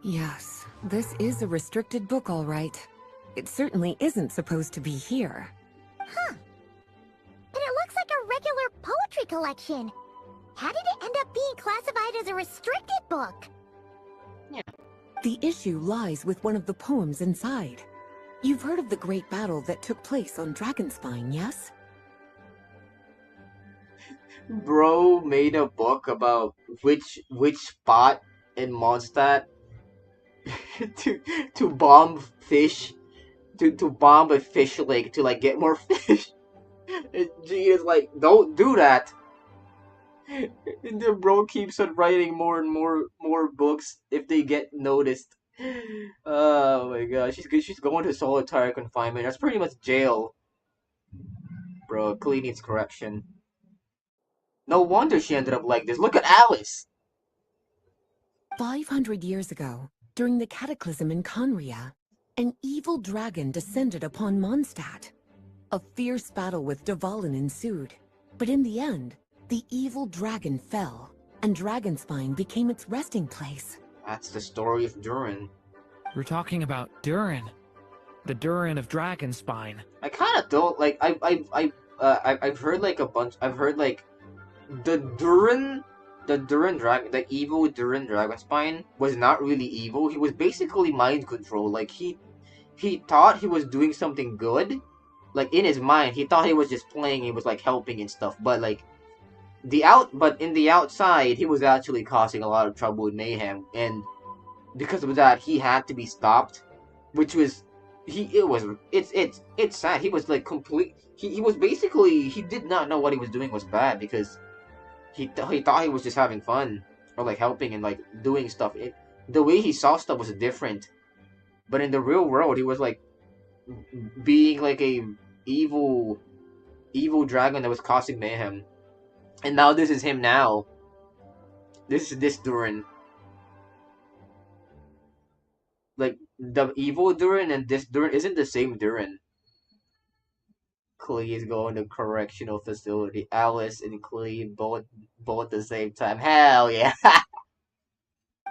Yes, this is a restricted book, all right. It certainly isn't supposed to be here. Huh. But it looks like a regular poetry collection. How did it end up being classified as a restricted book? The issue lies with one of the poems inside. You've heard of the great battle that took place on Dragonspine, yes? Bro made a book about which spot in Mondstadt to bomb fish, to bomb a fish lake to like get more fish. And G is like, don't do that. And the bro keeps on writing more and more books if they get noticed. Oh my god, she's going to solitary confinement. That's pretty much jail. Bro, Klee needs correction. No wonder she ended up like this. Look at Alice! 500 years ago, during the cataclysm in Conria, an evil dragon descended upon Mondstadt. A fierce battle with Dvalin ensued, but in the end, the evil dragon fell, and Dragonspine became its resting place. That's the story of Durin. We're talking about Durin. The Durin of Dragonspine. I kind of don't like. I've heard like a bunch. I've heard like the Durin dragon, the evil Durin Dragonspine was not really evil. He was basically mind control. Like he thought he was doing something good. Like in his mind, he thought he was just playing. He was like helping and stuff. But like but in the outside, he was actually causing a lot of trouble and mayhem. And because of that, he had to be stopped. Which was it's sad. He was like he was basically, he did not know what he was doing was bad because he thought he was just having fun or like helping and like doing stuff. The way he saw stuff was different, but in the real world he was like being like a evil dragon that was causing mayhem. And now this is him now. This is this Durin. Like the evil Durin and this Durin isn't the same Durin. Klee is going to correctional facility. Alice and Klee both at the same time. Hell yeah!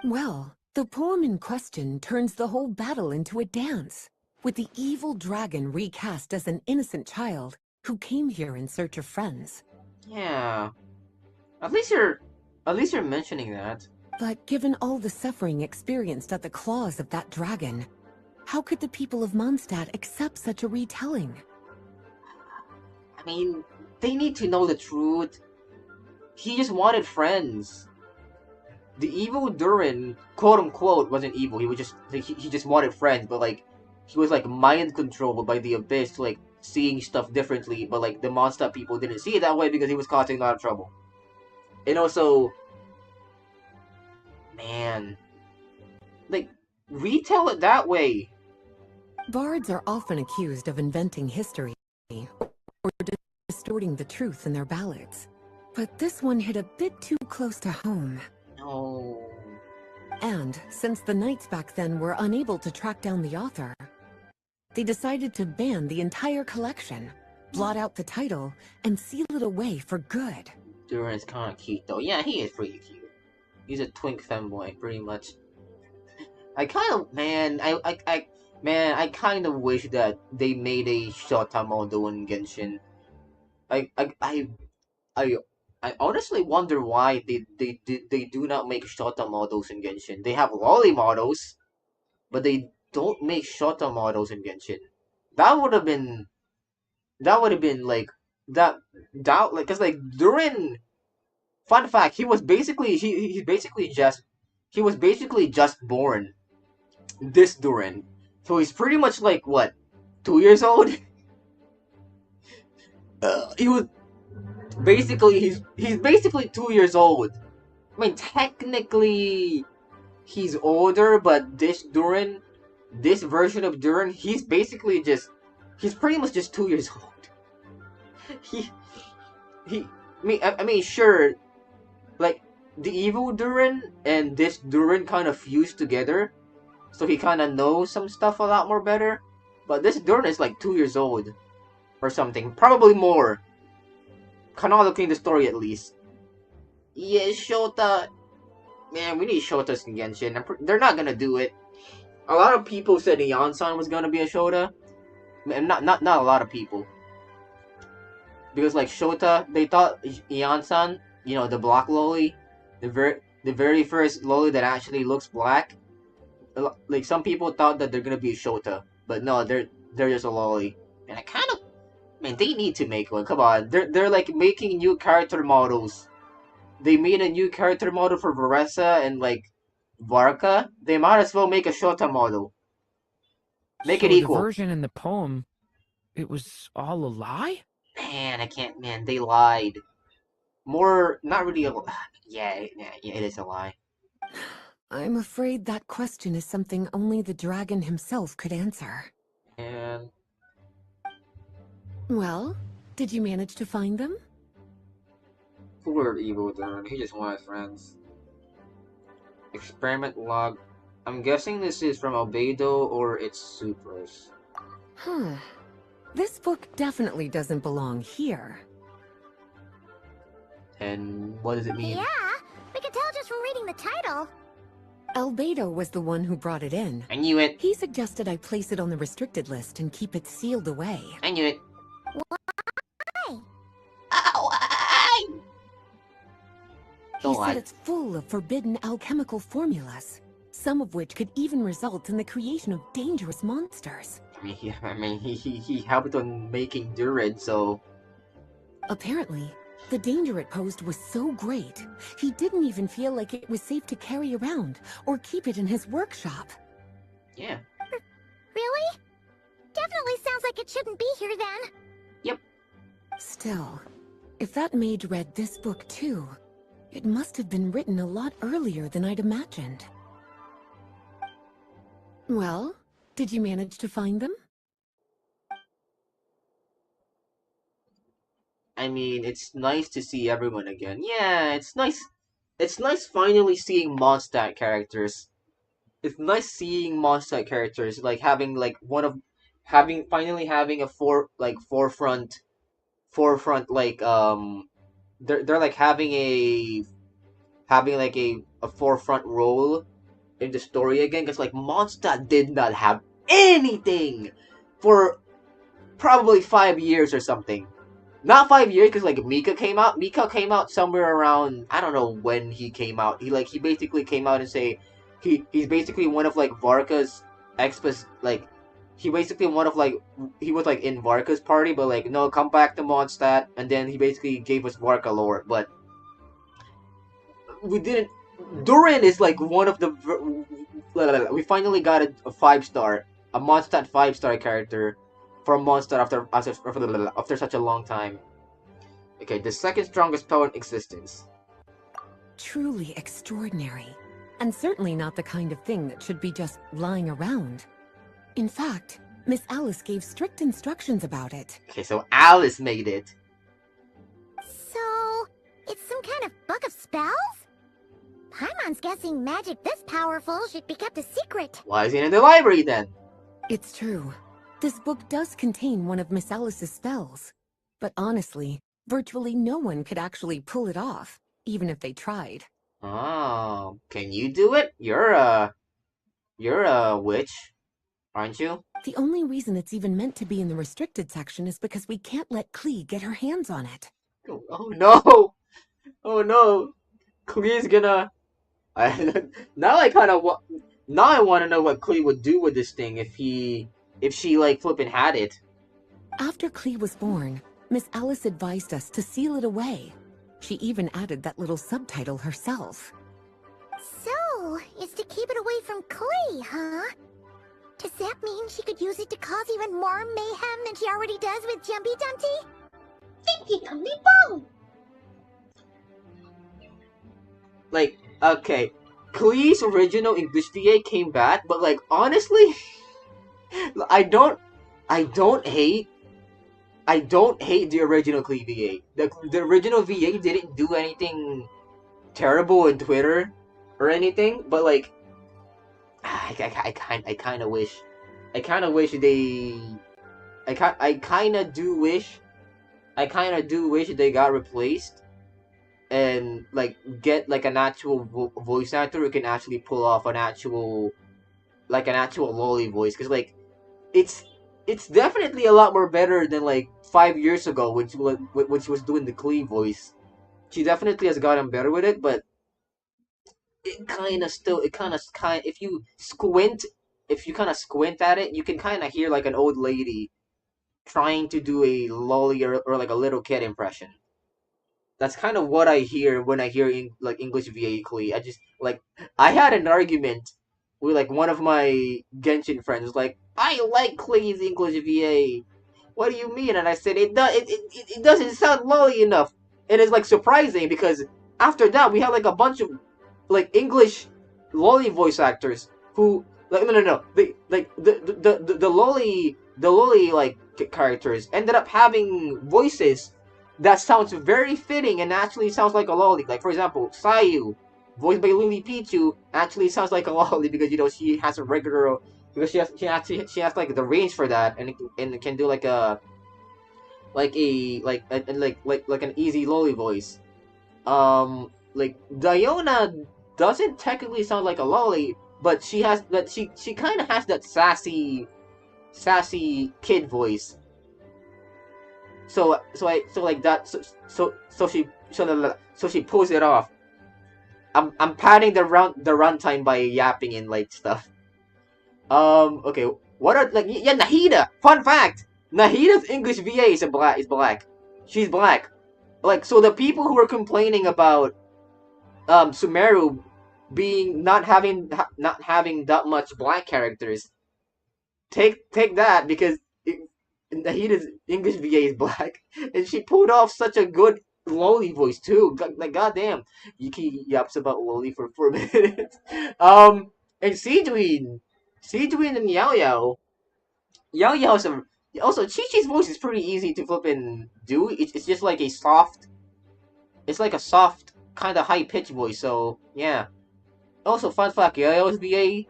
Well, the poem in question turns the whole battle into a dance, with the evil dragon recast as an innocent child who came here in search of friends. Yeah. At least you're mentioning that. But given all the suffering experienced at the claws of that dragon, how could the people of Mondstadt accept such a retelling? I mean, they need to know the truth. He just wanted friends. The evil Durin, quote unquote, wasn't evil. He was just he just wanted friends, but like he was like mind controlled by the abyss, like seeing stuff differently. But like the Mondstadt people didn't see it that way because he was causing a lot of trouble. And also, man, like retell it that way. Bards are often accused of inventing history. or distorting the truth in their ballads. But this one hit a bit too close to home. No. And since the knights back then were unable to track down the author, they decided to ban the entire collection, blot out the title, and seal it away for good. Durin's kind of cute though. Yeah, he is pretty cute. He's a twink femboy, pretty much. I kind of, man, I kind of wish that they made a Shota model in Genshin. I honestly wonder why they do not make Shota models in Genshin. They have lolly models, but they don't make Shota models in Genshin. That would have been like like, cause like Durin. Fun fact: he was basically he was basically just born this Durin, so he's pretty much like what, 2 years old. He was basically he's basically 2 years old. I mean, technically he's older, but this Durin, this version of Durin, he's pretty much just 2 years old. I mean, sure. Like, the evil Durin and this Durin kind of fused together, so he kind of knows some stuff a lot more better. But this Durin is like 2 years old, or something, probably more. Chronologically, the story at least. Yeah, Shota. Man, we need Shotas in Genshin. They're not gonna do it. A lot of people said Ian-san was gonna be a Shota. Not a lot of people. Because like Shota, they thought Ian-san, you know, the black loli, the very first loli that actually looks black. Like, some people thought that they're gonna be a Shota, but no, they're just a loli. And I kind of, man, they need to make one. Come on, they're like making new character models. They made a new character model for Varessa and like Varka. They might as well make a Shota model. Make it equal. The version in the poem, it was all a lie? Man, I can't. Man, they lied. More, not really a... Yeah, it is a lie. I'm afraid that question is something only the dragon himself could answer. And... Well, did you manage to find them? Poor evil Durin, he just wanted friends. Experiment log. I'm guessing this is from Albedo or its supers. This book definitely doesn't belong here. And what does it mean? Yeah, we can tell just from reading the title. Albedo was the one who brought it in. I knew it. He suggested I place it on the restricted list and keep it sealed away. I knew it. Why? Why? He said it's full of forbidden alchemical formulas, some of which could even result in the creation of dangerous monsters. I mean, he helped on making Durin, so... Apparently, the danger it posed was so great, he didn't even feel like it was safe to carry around or keep it in his workshop. Yeah. Really? Definitely sounds like it shouldn't be here then. Yep. Still, if that mage read this book too, it must have been written a lot earlier than I'd imagined. Well, did you manage to find them? I mean, it's nice to see everyone again. Yeah, it's nice. It's nice finally seeing Mondstadt characters. It's nice seeing Mondstadt characters, like having like finally having a forefront like they're like having like a forefront role in the story again, because like Mondstadt did not have anything for probably 5 years or something. Not 5 years, because like Mika came out. Mika came out somewhere around, I don't know when he came out. He basically came out and say he's basically one of like Varka's expos, like he basically he was like in Varka's party, but like no, come back to Mondstadt, and then he basically gave us Varka lore, but we didn't. Durin is like one of the we finally got a 5-star, a Mondstadt 5-star character from Mondstadt after such a long time. Okay, the second strongest power in existence. Truly extraordinary, and certainly not the kind of thing that should be just lying around. In fact, Miss Alice gave strict instructions about it. Okay, so Alice made it. So, it's some kind of book of spells? Paimon's guessing magic this powerful should be kept a secret. Why is it in the library then? It's true. This book does contain one of Miss Alice's spells. But honestly, virtually no one could actually pull it off, even if they tried. Oh, can you do it? You're a witch, aren't you? The only reason it's even meant to be in the restricted section is because we can't let Klee get her hands on it. Oh no! Oh no! Klee's gonna... now I kind of now I want to know what Klee would do with this thing if she like flippin' had it. After Klee was born, Miss Alice advised us to seal it away. She even added that little subtitle herself. So, it's to keep it away from Klee, huh? Does that mean she could use it to cause even more mayhem than she already does with Jumpy Dumpty? Tinky Dumpty Boo! Like, okay, Klee's original English VA came back, but like honestly, I don't hate the original Klee VA. The original VA didn't do anything terrible on Twitter or anything, but like I kind of wish they I kind of do wish they got replaced and like get like an actual voice actor who can actually pull off an actual lolly voice, because like it's definitely a lot more better than like 5 years ago when she was doing the Klee voice. She definitely has gotten better with it, but it kind of if you kind of squint at it, you can kind of hear like an old lady trying to do a lolly or like a little kid impression. That's kind of what I hear when I hear like English VA Klee. I had an argument with like one of my Genshin friends. Like, I like Klee's English VA. What do you mean? And I said it doesn't sound lolly enough. And it's like surprising because after that we had like a bunch of like English lolly voice actors who like no the lolly like characters ended up having voices that sounds very fitting and actually sounds like a lolly. Like, for example, Sayu, voiced by Lily Pichu, actually sounds like a lolly because, you know, she has a regular... Because she has like, the range for that, and it can do, like, an easy lolly voice. Like, Diona doesn't technically sound like a lolly, but she kind of has that sassy kid voice. So she pulls it off. I'm padding the runtime by yapping and like stuff. Okay, what are like Nahida? Fun fact: Nahida's English VA is black. She's black. Like, so the people who are complaining about Sumeru being not having that much black characters, take that because Nahida's English VA is black, and she pulled off such a good lolly voice too. Like, goddamn, Yuuki yaps about lolly for 4 minutes. And Seedween and Yao Yao's also Chi-Chi's voice is pretty easy to flip and do. It's just like a soft, kind of high pitched voice. So yeah. Also, fun fact: Yao's VA.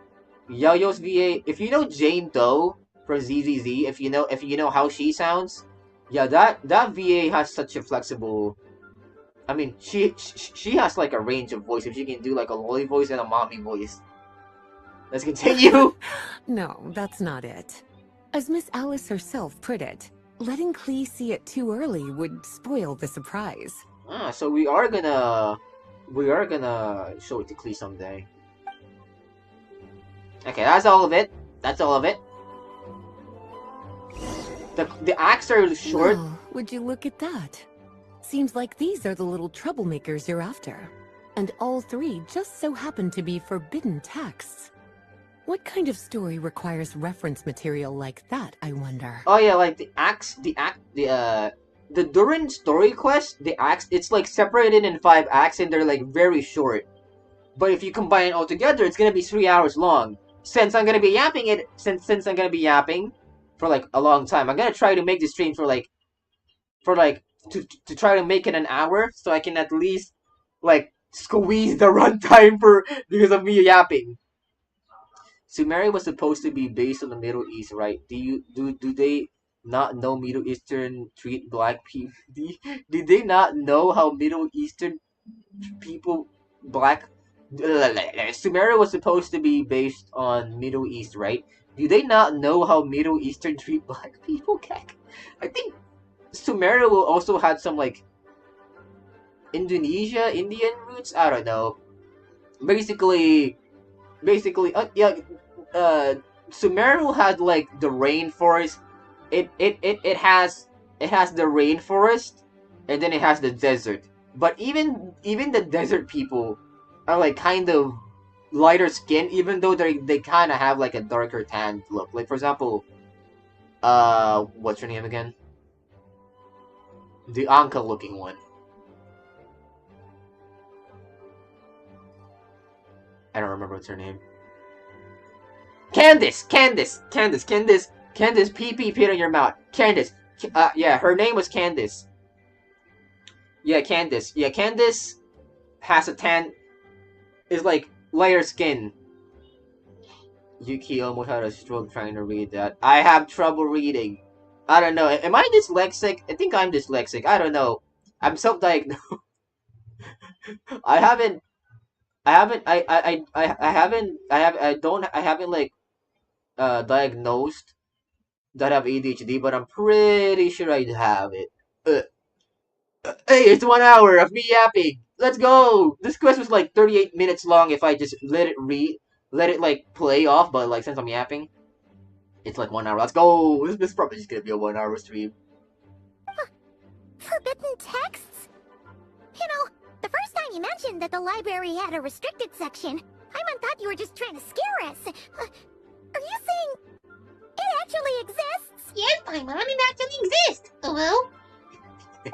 If you know Jane Doe from ZZZ, if you know how she sounds, yeah, that VA has such a flexible. I mean, she has like a range of voice. If she can do like a lolly voice and a mommy voice. Let's continue. No, that's not it. As Miss Alice herself put it, letting Klee see it too early would spoil the surprise. Ah, so we are gonna show it to Klee someday. Okay, that's all of it. The acts are short. Well, would you look at that? Seems like these are the little troublemakers you're after. And all 3 just so happen to be forbidden texts. What kind of story requires reference material like that, I wonder? Oh yeah, like the Durin story quest, the acts, it's like separated in 5 acts and they're like very short. But if you combine it all together, it's gonna be 3 hours long. Since I'm gonna be yapping, for like a long time. I'm gonna try to make this stream for like to try to make it an hour, so I can at least like squeeze the runtime for because of me yapping. Sumeria was supposed to be based on the Middle East, right? Do they not know Middle Eastern treat black people? Do they not know how Middle Eastern people black? Sumeria was supposed to be based on Middle East, right? Do they not know how Middle Eastern treat black people? I think Sumeria will also have some like Indian roots. I don't know. Basically, Sumeru had like the rainforest. It has the rainforest, and then it has the desert. But even the desert people are like kind of lighter skin, even though they kind of have like a darker tan look. Like for example, what's her name again? The Anka looking one. I don't remember what's her name. Candace, pee pee on your mouth. Candace, yeah, her name was Candace. Yeah, Candace has a tan, is like lighter skin. Yuuki almost had a stroke trying to read that. I have trouble reading. I don't know. Am I dyslexic? I think I'm dyslexic. I don't know. I'm self-diagnosed. I haven't like diagnosed that I have ADHD, but I'm pretty sure I have it. Hey, it's 1 hour of me yapping. Let's go. This quest was like 38 minutes long if I just let it like play off. But like since I'm yapping, it's like 1 hour. Let's go. This is probably just gonna be a 1 hour stream. Forbidden texts? You know, the first time you mentioned that the library had a restricted section, I thought you were just trying to scare us. Are you saying it actually exists? Yes, Paimon, it actually exists. Oh well.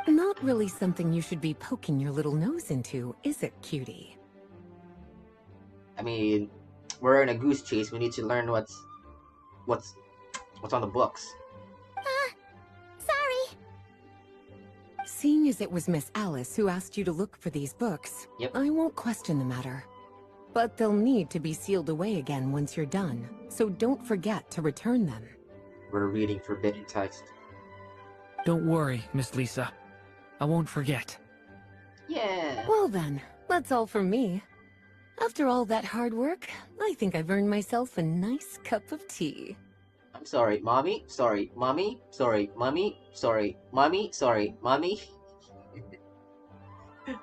Not really something you should be poking your little nose into, is it, cutie? I mean, we're in a goose chase. We need to learn what's on the books. Sorry. Seeing as it was Miss Alice who asked you to look for these books, Yep. I won't question the matter. But they'll need to be sealed away again once you're done, so don't forget to return them. We're reading forbidden text. Don't worry, Miss Lisa. I won't forget. Yeah. Well then, that's all from me. After all that hard work, I think I've earned myself a nice cup of tea. I'm sorry, mommy. Sorry, mommy. Sorry, mommy. Sorry, mommy. Sorry, mommy.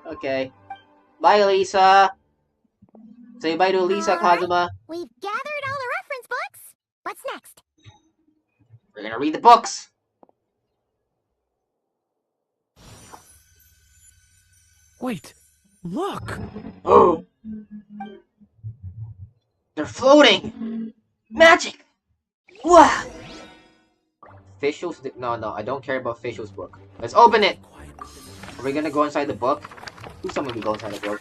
Okay. Bye, Lisa. Say bye to Lisa, Alright. Kazuma. We've gathered all the reference books. What's next? We're gonna read the books. Wait, look! Oh! They're floating! Magic! Wow! Officials? No, I don't care about officials book. Let's open it! Are we gonna go inside the book? Who's someone to go inside the book?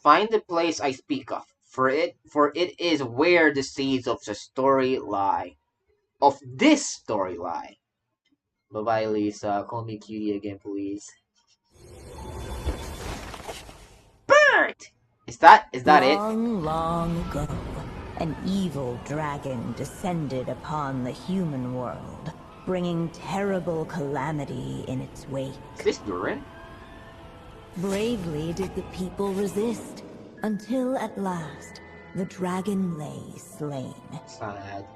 Find the place I speak of, for it is where the seeds of the story lie. Of this story lie. Bye-bye, Lisa. Call me cutie again, please. Bird! Is that it? Long ago, an evil dragon descended upon the human world, bringing terrible calamity in its wake. Is this Durin? Bravely did the people resist, until at last, the dragon lay slain. Sad.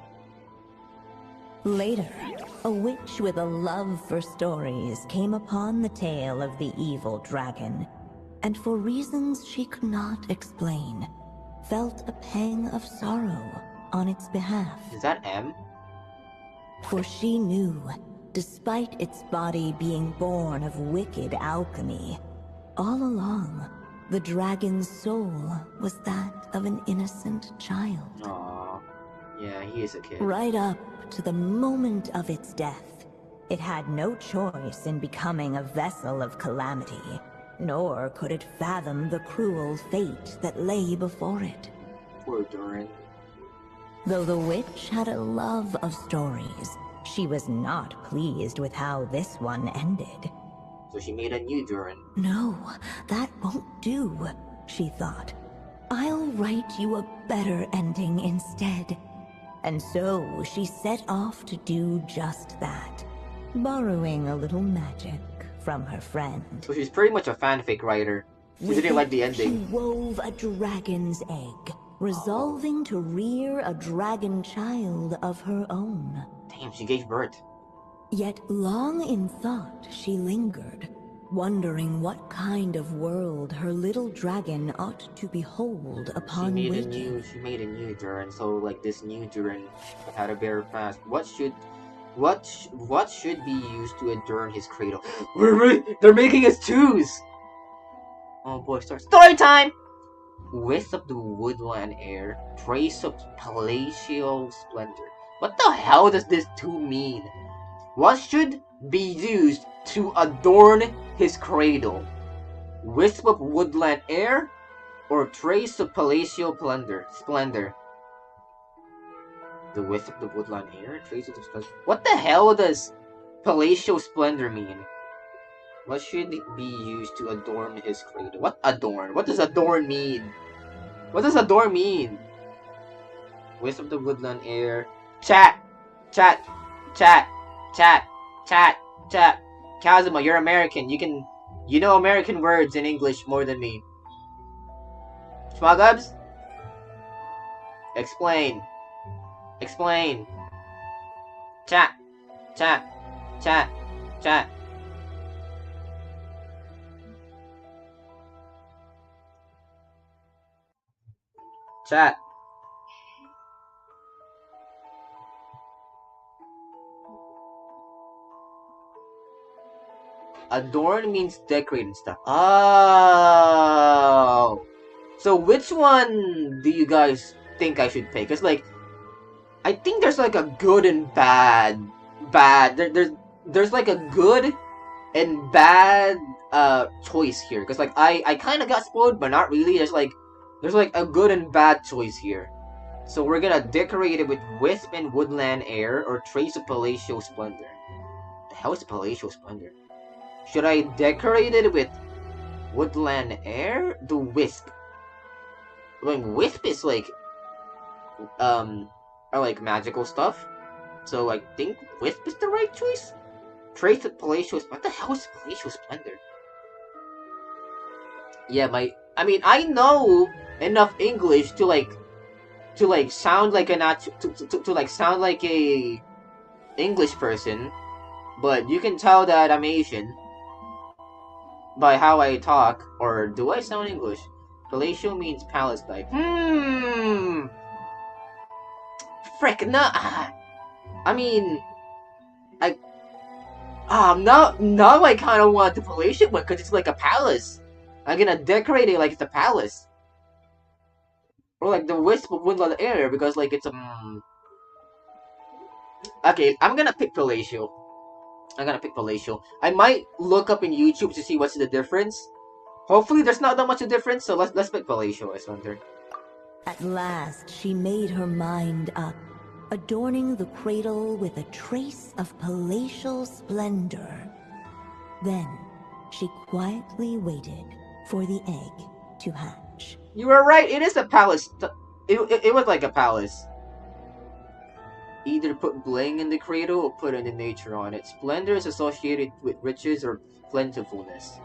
Later, a witch with a love for stories came upon the tale of the evil dragon, and for reasons she could not explain, felt a pang of sorrow on its behalf. Is that M? For she knew, despite its body being born of wicked alchemy, all along, the dragon's soul was that of an innocent child. Aww. Yeah, he is a kid. Right up to the moment of its death, it had no choice in becoming a vessel of calamity, nor could it fathom the cruel fate that lay before it. Poor Durin. Though the witch had a love of stories, She was not pleased with how this one ended. So she made a new Durin. No, that won't do, she thought. I'll write you a better ending instead. And so she set off to do just that, borrowing a little magic from her friend. So she's pretty much a fanfic writer. She didn't like the ending. She wove a dragon's egg, resolving to rear a dragon child of her own. Damn, she gave birth. Yet long in thought she lingered, wondering what kind of world her little dragon ought to behold upon waking. She made a new Durin, so like this new Durin had a bear past. What should be used to adorn his cradle? They're making us choose! Oh boy, story time! Width of the woodland air, trace of palatial splendor. What the hell does this two mean? What should be used to adorn his cradle? Wisp of woodland air, or trace of palatial splendor? The wisp of the woodland air, trace of the splendor. What the hell does palatial splendor mean? What should be used to adorn his cradle? What adorn? What does adorn mean? What does adorn mean? Wisp of the woodland air. Chat! Kazuma, you're American. You know American words in English more than me. Schmugubs? Explain. Chat. Adorn means decorate and stuff. Oh. So which one do you guys think I should pick? Cause like, I think there's like a good and bad. There's like a good and bad choice here. Cause like I kind of got spoiled, but not really. There's like a good and bad choice here. So we're gonna decorate it with wisp and woodland air or trace of palatial splendor. The hell is palatial splendor? Should I decorate it with woodland air? The wisp. I mean, wisp is like, are like magical stuff. So I think wisp is the right choice. Trace of palatial. What the hell is palatial splendor? Yeah, I mean, I know enough English to sound like sound like a English person, but you can tell that I'm Asian by how I talk. Or do I sound English? Palatial means palace type. Frick, no. I mean, now I kind of want the palatial one because it's like a palace. I'm gonna decorate it like it's a palace. Or like the wisp of woodland air because like it's a. Okay, I'm gonna pick palatial. I might look up in YouTube to see what's the difference. Hopefully there's not that much of a difference, so let's pick palatial, I wonder. At last she made her mind up, adorning the cradle with a trace of palatial splendor. Then she quietly waited for the egg to hatch. You were right, it is a palace. It was like a palace. Either put bling in the cradle or put in nature on it. Splendor is associated with riches or plentifulness.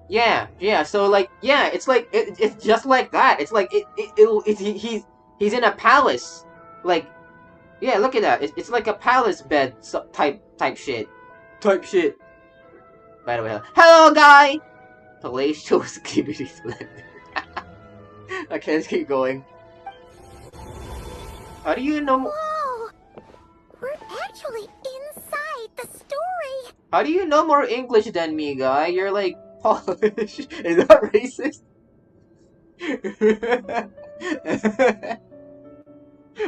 Yeah, so like, yeah, it's like, it's just like that. It's like, he's in a palace. Like, yeah, look at that. It's like a palace bed type shit. By the way, hello, guy! Palatial skibidi splendor. Okay, let's keep going. How do you know? Whoa! We're actually inside the story! How do you know more English than me, guy? You're like Polish. Is that racist?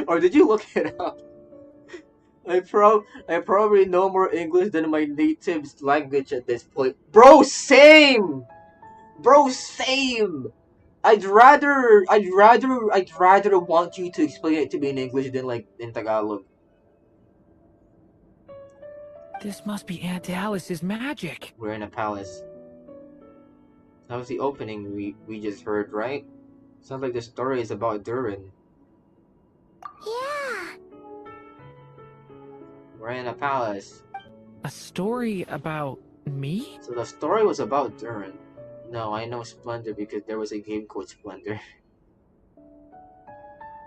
Or did you look it up? I probably know more English than my native language at this point. Bro, same! I'd rather want you to explain it to me in English than like in Tagalog. This must be Aunt Alice's magic. We're in a palace. That was the opening we just heard, right? Sounds like the story is about Durin. Yeah. We're in a palace. A story about me? So the story was about Durin. No, I know Splendor because there was a game called Splendor.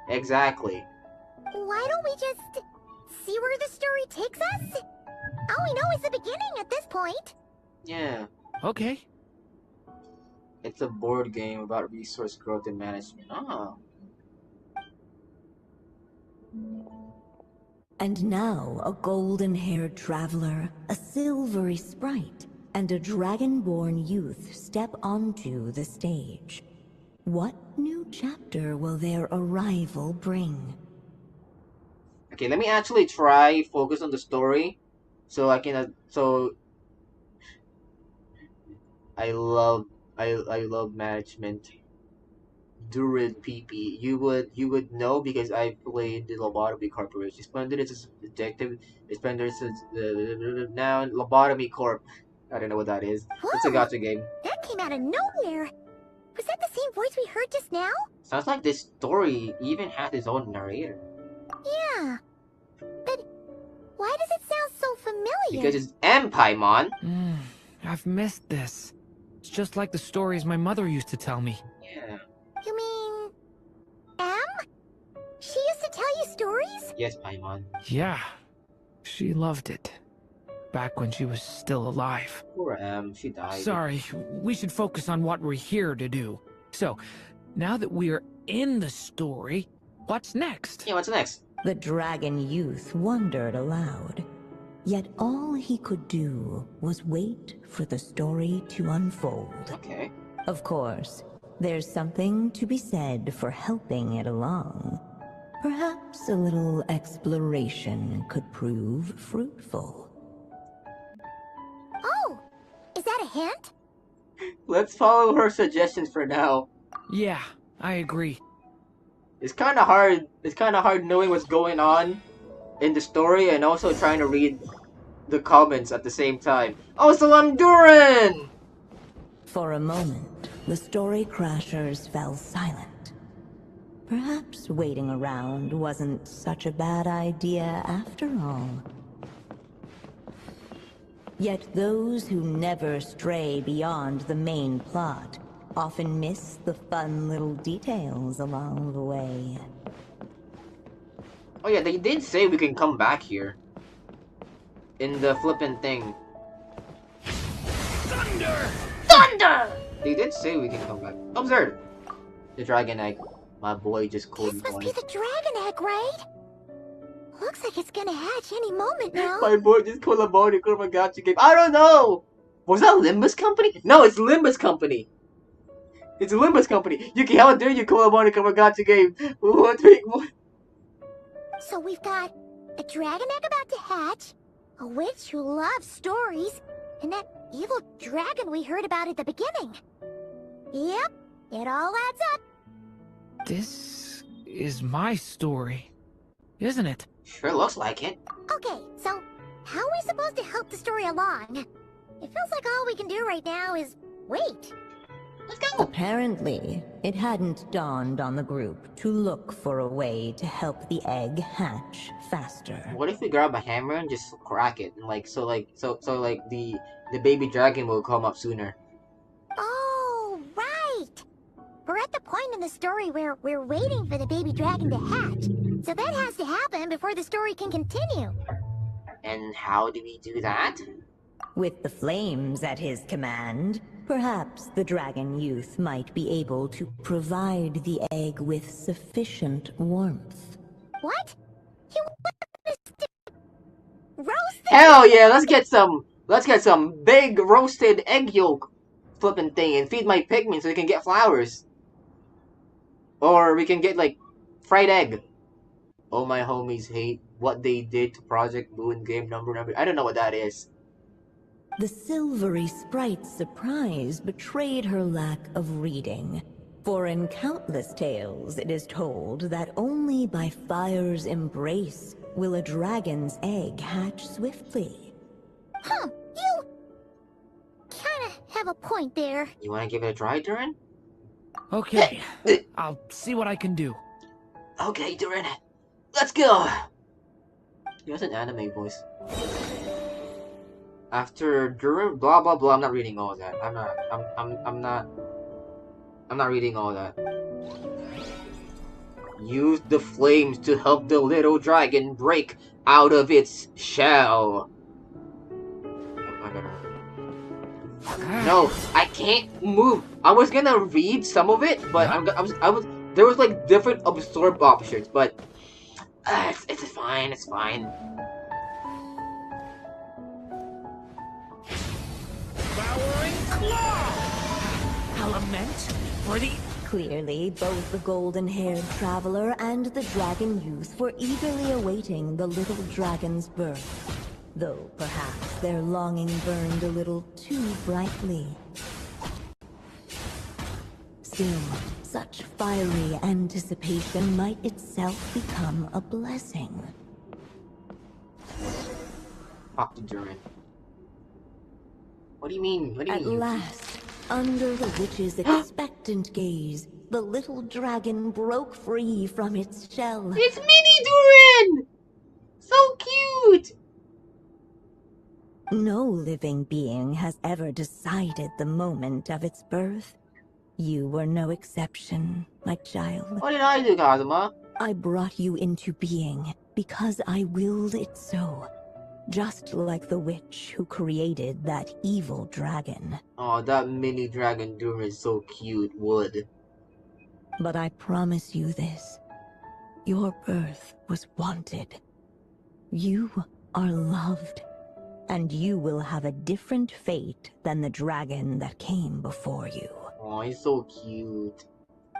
Exactly. Why don't we just see where the story takes us? All we know is the beginning at this point. Yeah. Okay. It's a board game about resource growth and management. Ah. And now a golden-haired traveler, a silvery sprite, and a dragon-born youth step onto the stage. What new chapter will their arrival bring? Okay, let me actually try focus on the story, so I can. I love management. Durin PP. You would know because I played the Lobotomy Corporation. Splendid is a detective. Splendid is now Lobotomy Corp. I don't know what that is. It's a Whoa, gacha game. that came out of nowhere. Was that the same voice we heard just now? Sounds like this story even has its own narrator. Yeah. But why does it sound so familiar? Because it's Paimon. I've missed this. It's just like the stories my mother used to tell me. Yeah. You mean... Em? She used to tell you stories? Yes, Paimon. Yeah, she loved it. Back when she was still alive. Poor she died. Sorry, we should focus on what we're here to do. So, now that we're in the story, what's next? Yeah, what's next? The dragon youth wondered aloud. Yet all he could do was wait for the story to unfold. Okay. Of course, there's something to be said for helping it along. Perhaps a little exploration could prove fruitful. Oh, is that a hint? Let's follow her suggestions for now. Yeah, I agree. It's kind of hard. It's kind of hard knowing what's going on in the story and also trying to read the comments at the same time. Oh, so I'm Durin! For a moment, the story crashers fell silent. Perhaps waiting around wasn't such a bad idea after all. Yet those who never stray beyond the main plot often miss the fun little details along the way. Oh yeah, they did say we can come back here. In the flippin' thing. Thunder! Thunder! They did say we can come back. Observe! The dragon egg. My boy just called This me must one. be the dragon egg, right? Looks like it's gonna hatch any moment now. My boy just called a body gacha game. I don't know! Was that Limbus Company? No, it's Limbus Company! It's Limbus Company! Yuuki, how dare you call a body gacha game? What? So we've got a dragon egg about to hatch, a witch who loves stories, and that evil dragon we heard about at the beginning. Yep, it all adds up. This is my story, isn't it? Sure looks like it. Okay, so how are we supposed to help the story along? It feels like all we can do right now is wait. Let's go! Apparently, it hadn't dawned on the group to look for a way to help the egg hatch faster. What if we grab a hammer and just crack it, and so the baby dragon will come up sooner? Oh, right! We're at the point in the story where we're waiting for the baby dragon to hatch. So that has to happen before the story can continue. And how do we do that? With the flames at his command, perhaps the dragon youth might be able to provide the egg with sufficient warmth. What? You want us to roast the Hell yeah, let's get some big roasted egg yolk flipping thing and feed my pigmen so they can get flowers. Or we can get like fried egg. Oh, my homies hate what they did to Project Moon game number. I don't know what that is. The silvery sprite's surprise betrayed her lack of reading. For in countless tales, it is told that only by fire's embrace will a dragon's egg hatch swiftly. Huh, you kinda have a point there. You wanna give it a try, Durin? Okay, I'll see what I can do. Okay, Durin. Let's go! He has an anime voice. After Durin, blah blah blah. I'm not reading all that. I'm not reading all that. Use the flames to help the little dragon break out of its shell. No, I can't move. I was gonna read some of it, but there was like different absorb options, but it's fine. It's fine. Devouring claw! Element for the... Clearly, both the golden-haired traveler and the dragon youth were eagerly awaiting the little dragon's birth. Though perhaps their longing burned a little too brightly. Still, such fiery anticipation might itself become a blessing. Talk to Durin. What do you mean? What do you At mean? last, under the witch's expectant gaze, the little dragon broke free from its shell. It's Mini Durin! So cute! No living being has ever decided the moment of its birth. You were no exception, my child. What did I do, Kazuma? I brought you into being because I willed it so. Just like the witch who created that evil dragon. Oh, that mini dragon Durin is so cute. Wood. But I promise you this. Your birth was wanted. You are loved. And you will have a different fate than the dragon that came before you. Oh, he's so cute.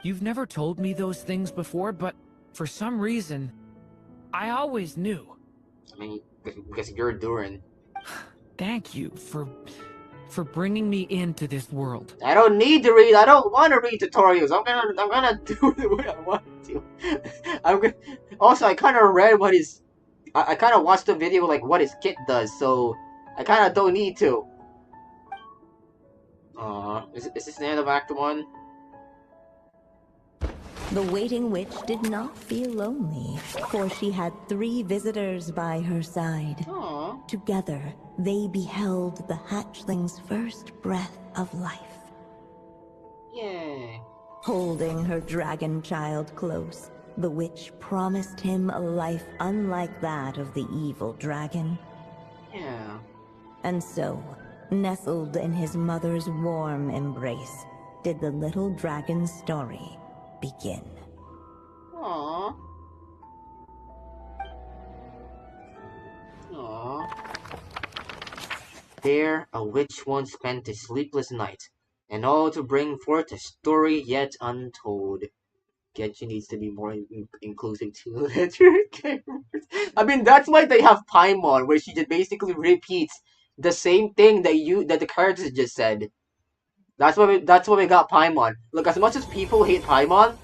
You've never told me those things before, but for some reason, I always knew. I mean, because you're Durin. Thank you for bringing me into this world. I don't need to read. I don't want to read tutorials. I'm gonna do the way I want to. Also, I kind of read what his. I kind of watched the video like what his kit does, so I kind of don't need to. Is this the end of Act 1? The waiting witch did not feel lonely, for she had 3 visitors by her side. Aww. Together, they beheld the hatchling's first breath of life. Yay. Holding her dragon child close, the witch promised him a life unlike that of the evil dragon. Yeah. And so, nestled in his mother's warm embrace, did the little dragon's story begin. Aww. Aww. There, a witch once spent a sleepless night, and all to bring forth a story yet untold. Genshin needs to be more inclusive to literate gamers. I mean, that's why they have Paimon, where she just basically repeats the same thing that the characters just said. That's why we got Paimon. Look, as much as people hate Paimon,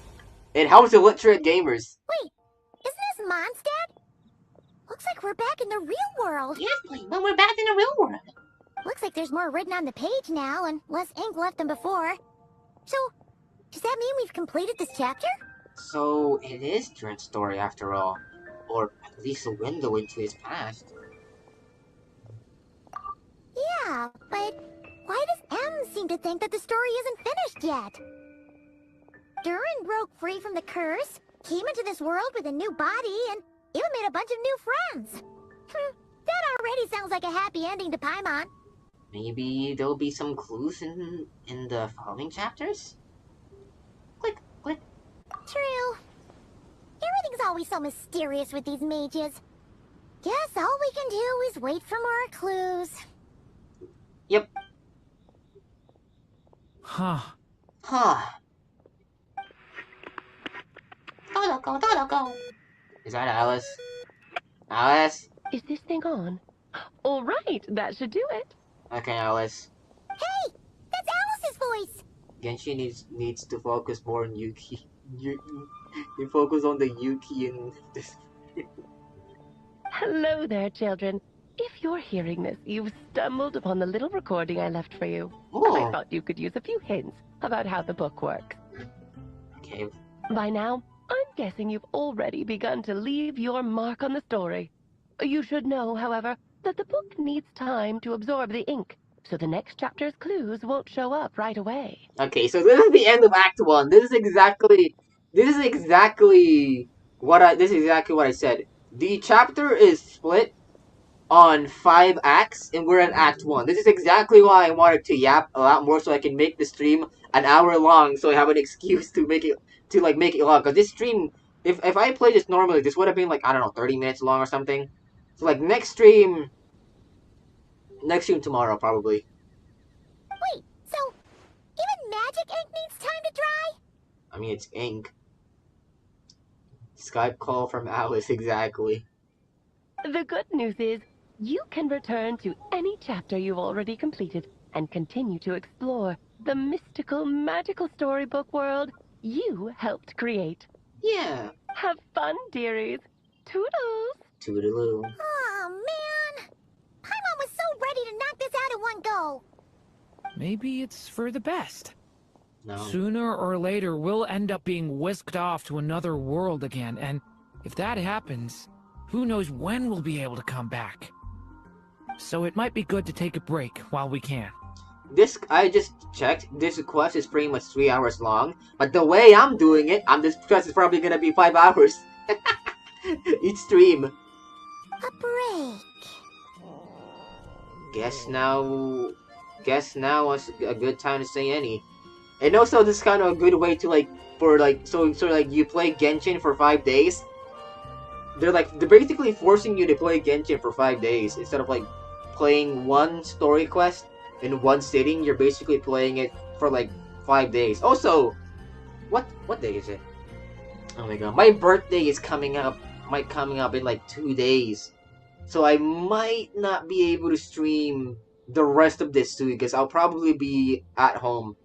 it helps illiterate gamers. Wait, isn't this Mondstadt? Looks like we're back in the real world. Yes, please, but we're back in the real world. Looks like there's more written on the page now and less ink left than before. So, does that mean we've completed this chapter? So, it is Durin's story after all. Or at least a window into his past. Yeah, but why does M seem to think that the story isn't finished yet? Durin broke free from the curse, came into this world with a new body, and even made a bunch of new friends. That already sounds like a happy ending to Paimon. Maybe there'll be some clues in the following chapters? Click, click. True. Everything's always so mysterious with these mages. Guess all we can do is wait for more clues. Yep. Huh. Huh. Go. Is that Alice? Alice? Is this thing on? All right, that should do it. Okay, Alice. Hey! That's Alice's voice! Genshin needs to focus more on Yuki. You focus on the Yuki and this. Hello there, children. If you're hearing this, you've stumbled upon the little recording I left for you. I Oh, thought you could use a few hints about how the book works. okay. By now, I'm guessing you've already begun to leave your mark on the story. You should know, however, that the book needs time to absorb the ink, so the next chapter's clues won't show up right away. Okay, so this is the end of Act 1. This is exactly what I said. The chapter is split on 5 acts, and we're in Act 1. This is exactly why I wanted to yap a lot more, so I can make the stream an hour long, so I have an excuse to make it long. Cause this stream, if I played this normally, this would have been like, I don't know, 30 minutes long or something. So like next stream tomorrow probably. Wait, so even magic ink needs time to dry? I mean, it's ink. Skype call from Alice, exactly. The good news is, you can return to any chapter you've already completed and continue to explore the mystical, magical storybook world you helped create. Yeah. Have fun, dearies. Toodles! Toodaloo. Oh, man. Paimon was so ready to knock this out in one go. Maybe it's for the best. No. Sooner or later, we'll end up being whisked off to another world again, and if that happens, who knows when we'll be able to come back. So it might be good to take a break while we can. I just checked, this quest is pretty much 3 hours long, but the way I'm doing it, this quest is probably gonna be 5 hours. Each stream. A break. Guess now is a good time to say any. And also, this is kind of a good way to so you play Genshin for 5 days. They're basically forcing you to play Genshin for 5 days instead of like playing one story quest in one sitting. You're basically playing it for like 5 days. Also, what day is it? Oh my god, my birthday is coming up in like 2 days. So I might not be able to stream the rest of this too, because I'll probably be at home.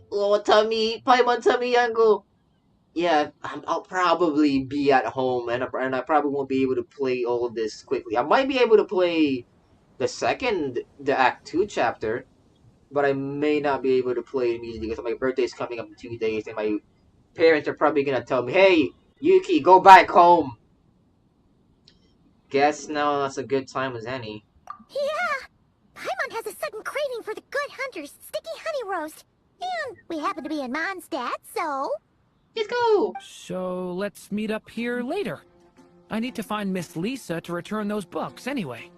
Oh, tummy, Paimon tummy yango. Yeah, I'll probably be at home, and I probably won't be able to play all of this quickly. I might be able to play the Act 2 chapter, but I may not be able to play it immediately because my birthday is coming up in 2 days, and my parents are probably gonna tell me, "Hey, Yuki, go back home." Guess now that's a good time as any. Yeah. Paimon has a sudden craving for the Good Hunter's sticky honey roast. And we happen to be in Mondstadt, so... Let's go! So let's meet up here later. I need to find Miss Lisa to return those books anyway.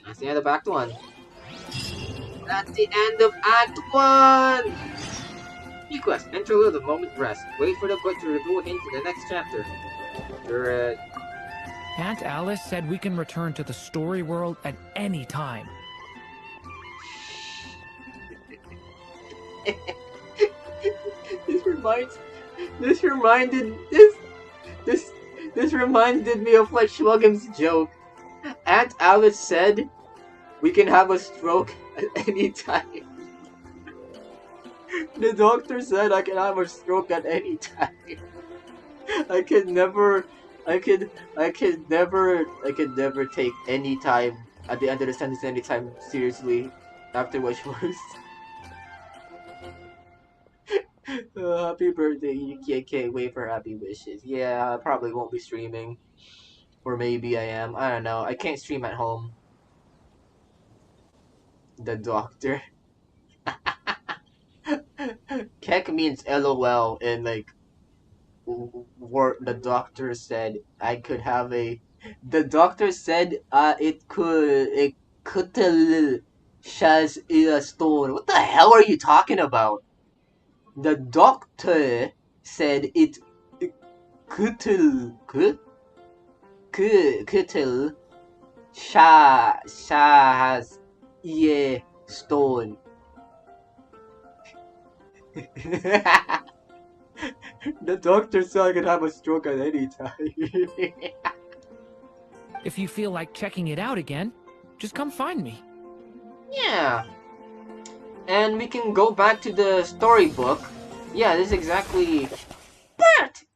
That's the end of Act 1. That's the end of Act 1! Request, interlude the moment rest. Wait for the book to reveal a hint for the next chapter. Aunt Alice said we can return to the story world at any time. This reminded me of like Schwugum's joke. Aunt Alice said we can have a stroke at any time. The doctor said I can have a stroke at any time. I could never take any time at the end of the sentence anytime seriously after what was. Happy birthday, Yuki. I can't wait for happy wishes. Yeah, I probably won't be streaming. Or maybe I am. I don't know. I can't stream at home. The doctor. Kek means LOL, and like the doctor said I could have a. The doctor said it could shaz a stone. What the hell are you talking about? The doctor said it could has a stone. The doctor said I could have a stroke at any time. If you feel like checking it out again, just come find me. Yeah. and we can go back to the storybook. Yeah, this is exactly...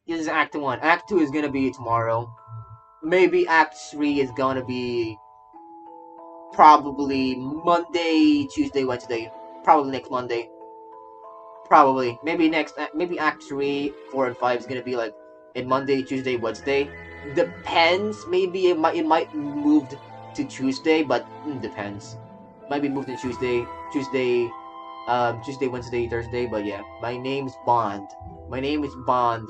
This is Act 1. Act 2 is gonna be tomorrow. Maybe Act 3 is gonna be... probably Monday, Tuesday, Wednesday. Probably next Monday. Probably. Maybe maybe Act 3, 4, and 5 is gonna be like in Monday, Tuesday, Wednesday. Depends. Maybe it might move to Tuesday, but depends. Might be moved to Tuesday, Tuesday, Wednesday, Thursday. But yeah, my name's Bond. My name is Bond.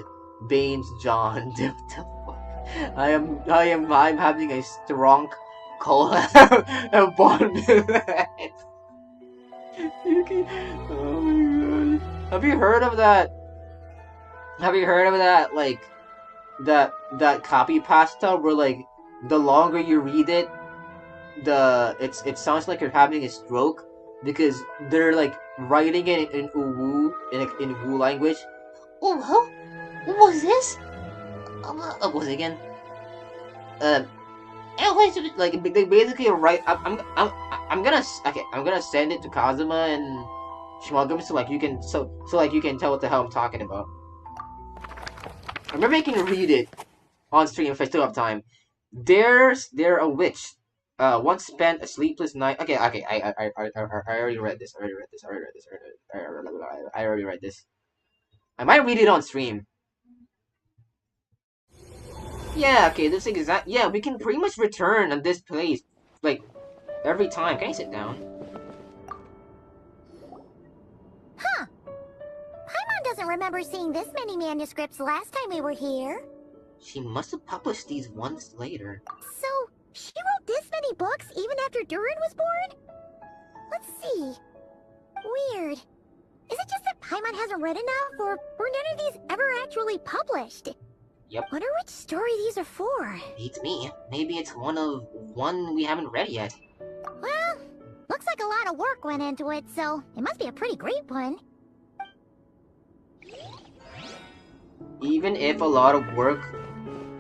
Baines John. I'm having a strong cold. Bond. Yuuki. Oh my god. Have you heard of that? Have you heard of that? Like that copy pasta where like the longer you read it, it sounds like you're having a stroke because they're like writing it in Uwu in Wu language. Oh, huh? What was this? What was it again? Like they basically write. I'm gonna send it to Kazuma and Shmugum so like you can tell what the hell I'm talking about. I remember I can read it on stream if I still have time. There a witch. Once spent a sleepless night. Okay. I already read this. I already read this. I might read it on stream. Yeah. Okay. This exact. Yeah. We can pretty much return on this place like every time. Can I sit down? Huh. Paimon doesn't remember seeing this many manuscripts last time we were here. She must have published these once later. So, she wrote this many books even after Durin was born? Let's see. Weird. Is it just that Paimon hasn't read enough, or were none of these ever actually published? Yep. Wonder which story these are for. Beats me. Maybe it's one we haven't read yet. Well, looks like a lot of work went into it, so it must be a pretty great one. Even if a lot of work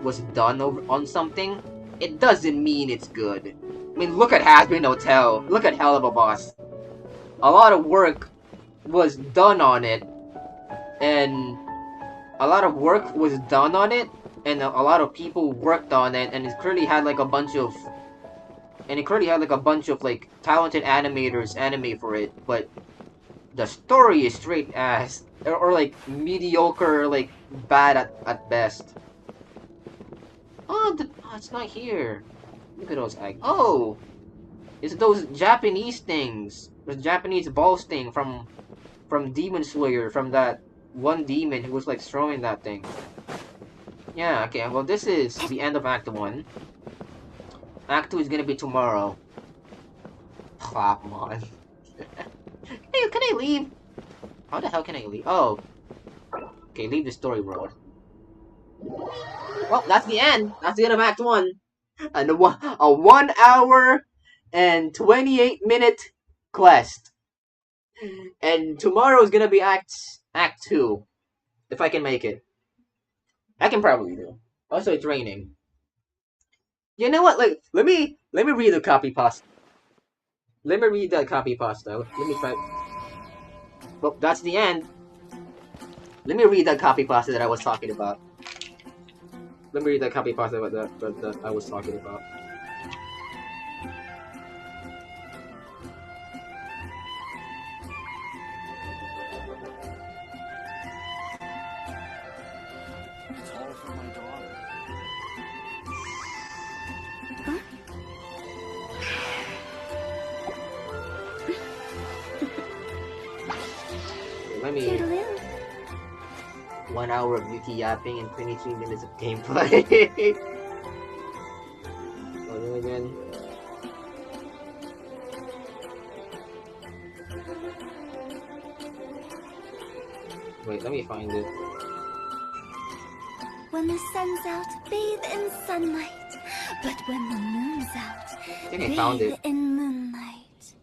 was done on something, it doesn't mean it's good. I mean, look at Hazbin Hotel. Look at Hell of a Boss. A lot of work was done on it, and a lot of people worked on it, and it clearly had like a bunch of like talented animators animate for it, but the story is straight ass or like mediocre, like bad at best. Oh, it's not here. Look at those eggs. Oh, it's those Japanese things. The Japanese balls thing from Demon Slayer, from that one demon who was like throwing that thing. Yeah, okay, well this is the end of Act 1. Act 2 is gonna be tomorrow. Plopmon. Hey, can I leave? How the hell can I leave? Oh. Okay, leave the story world. Well, that's the end. That's the end of Act 1. And a 1 hour and 28-minute quest. And tomorrow is gonna be Act 2. If I can make it. I can probably do. Also, it's raining. You know what? Like, let me read the copy pasta. Let me read that copy pasta. Let me try. Well, that's the end. Let me read that copy pasta that I was talking about. Let me read that copy pasta that I was talking about. It's all for my daughter. Let me. 1 hour of Yuki yapping and 23 minutes of gameplay. Oh, then again. Wait, let me find it. When the sun's out, bathe in sunlight. But when the moon's out, I think I found it. in moonlight.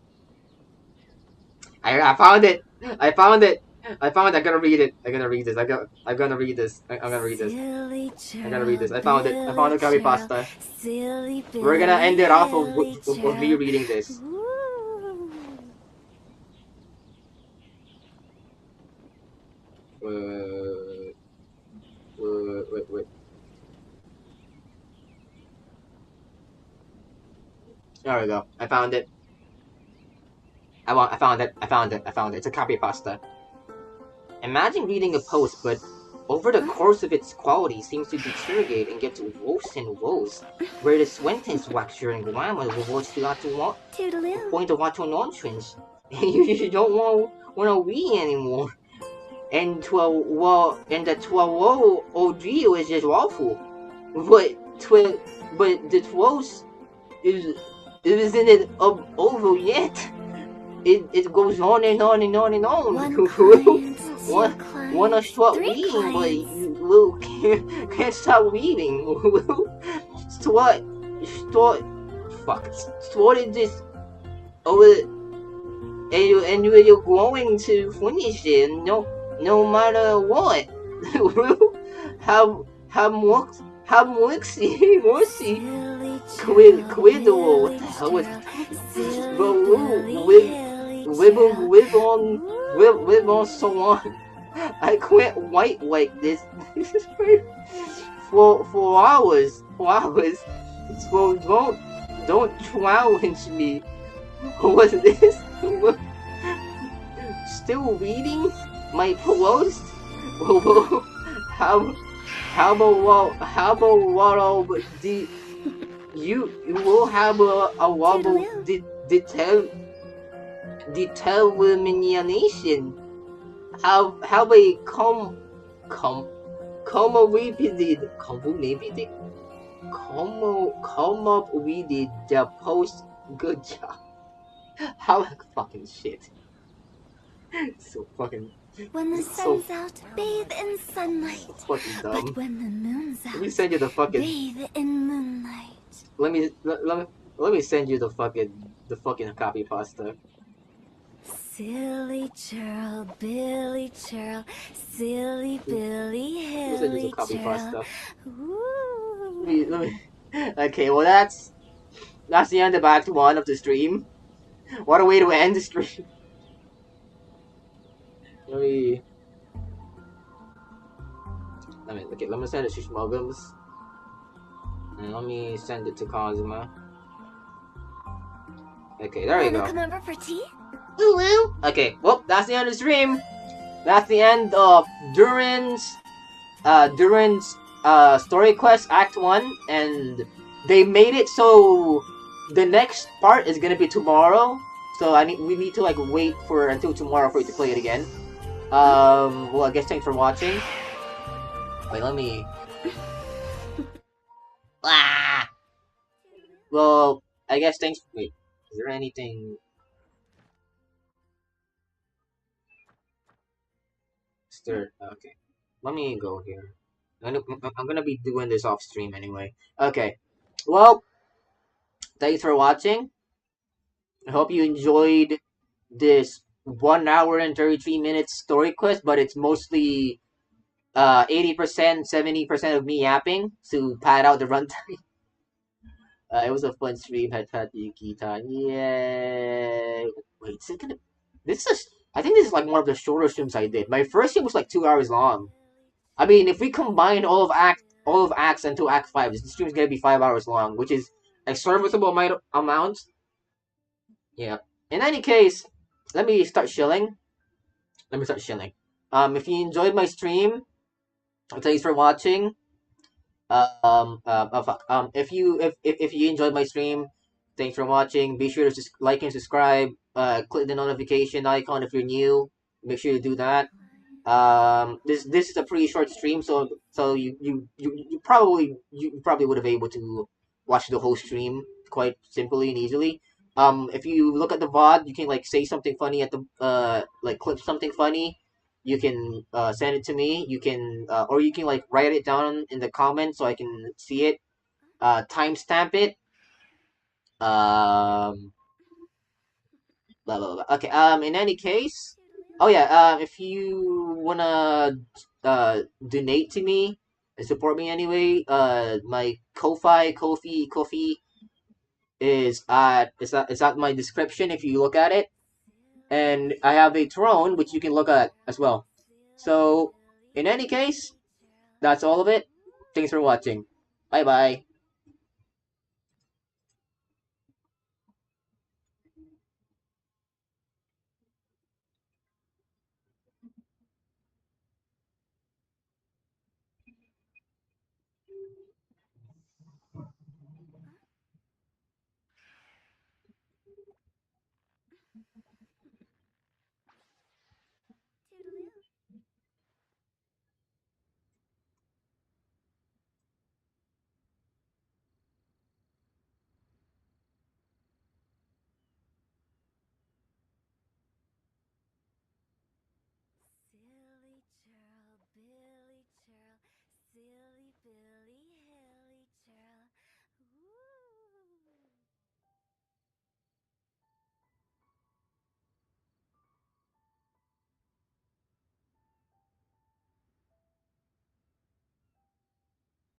I found it! I found it! I found it! I'm gonna read it. I'm gonna read this. I'm gonna read this. I'm gonna read this. I'm gonna read this. I found it. I found the copy pasta. We're gonna end it off with me reading this. Wait. There we go. I found it. I found it. It's a copy pasta. Imagine reading a post, but over the course of its quality seems to deteriorate and get worse and worse. Where the sentence wax during grammar rewards to Toodaloo. point of auto nonsense. You don't want to read anymore. And the 12 OG was just awful. But the 12 is it isn't it over yet. It goes on and on and on and on. One client, two clients, Want to start three reading, but clients. you can't stop reading. Started this over, and you're going to finish it. No matter what. How Moxie Quiddo, what the hell was Live on so on. I quit white like this for hours. So don't challenge me. What's this? Still reading my post? How about what all the you will have a wobble determination. How a come up with it the post. Good job. How fucking shit. So fucking. When the So sun's out, bathe in sunlight. fucking dumb. But when the moon's Let me out, send you the fucking. bathe in moonlight. Let me send you the fucking copy pasta. Silly churl, Billy churl, silly Billy, Let me send you the hilly copy churl. pasta. Ooh. Let me. Okay, well that's the end of Act 1 of the stream. What a way to end the stream. Let me send it to Schmuggums. And let me send it to Cosma. Okay, there you Wanna go. come over for tea? Ooh. Okay, well, that's the end of the stream. That's the end of Durin's story quest Act 1, and they made it so the next part is gonna be tomorrow. So we need to like wait until tomorrow for you to play it again. Well, I guess thanks for watching. Wait, let me. Ah! Well, I guess thanks. Wait, is there anything? Okay. Let me go here. I'm gonna be doing this off stream anyway. Okay. Well, thanks for watching. I hope you enjoyed this 1 hour and 33 minutes story quest, but it's mostly 80%, 70% of me yapping to pad out the runtime. It was a fun stream. Had Yuuki time. Yay! Wait, is it gonna? I think this is like one of the shorter streams I did. My first stream was like 2 hours long. I mean, if we combine all of acts until Act 5, this stream is gonna be 5 hours long, which is a serviceable amount. Yeah. In any case, let me start shilling. If you enjoyed my stream, thanks for watching. If you enjoyed my stream, thanks for watching. Be sure to just like and subscribe. Click the notification icon if you're new. Make sure you do that. This is a pretty short stream, so you probably would have able to watch the whole stream quite simply and easily. If you look at the VOD, you can like say something funny at the like clip something funny. You can send it to me. You can or you can like write it down in the comments so I can see it. Timestamp it. Blah, blah, blah. Okay. In any case, oh yeah. If you wanna donate to me and support me anyway, my Kofi is at my description if you look at it, and I have a throne which you can look at as well. So, in any case, that's all of it. Thanks for watching. Bye bye.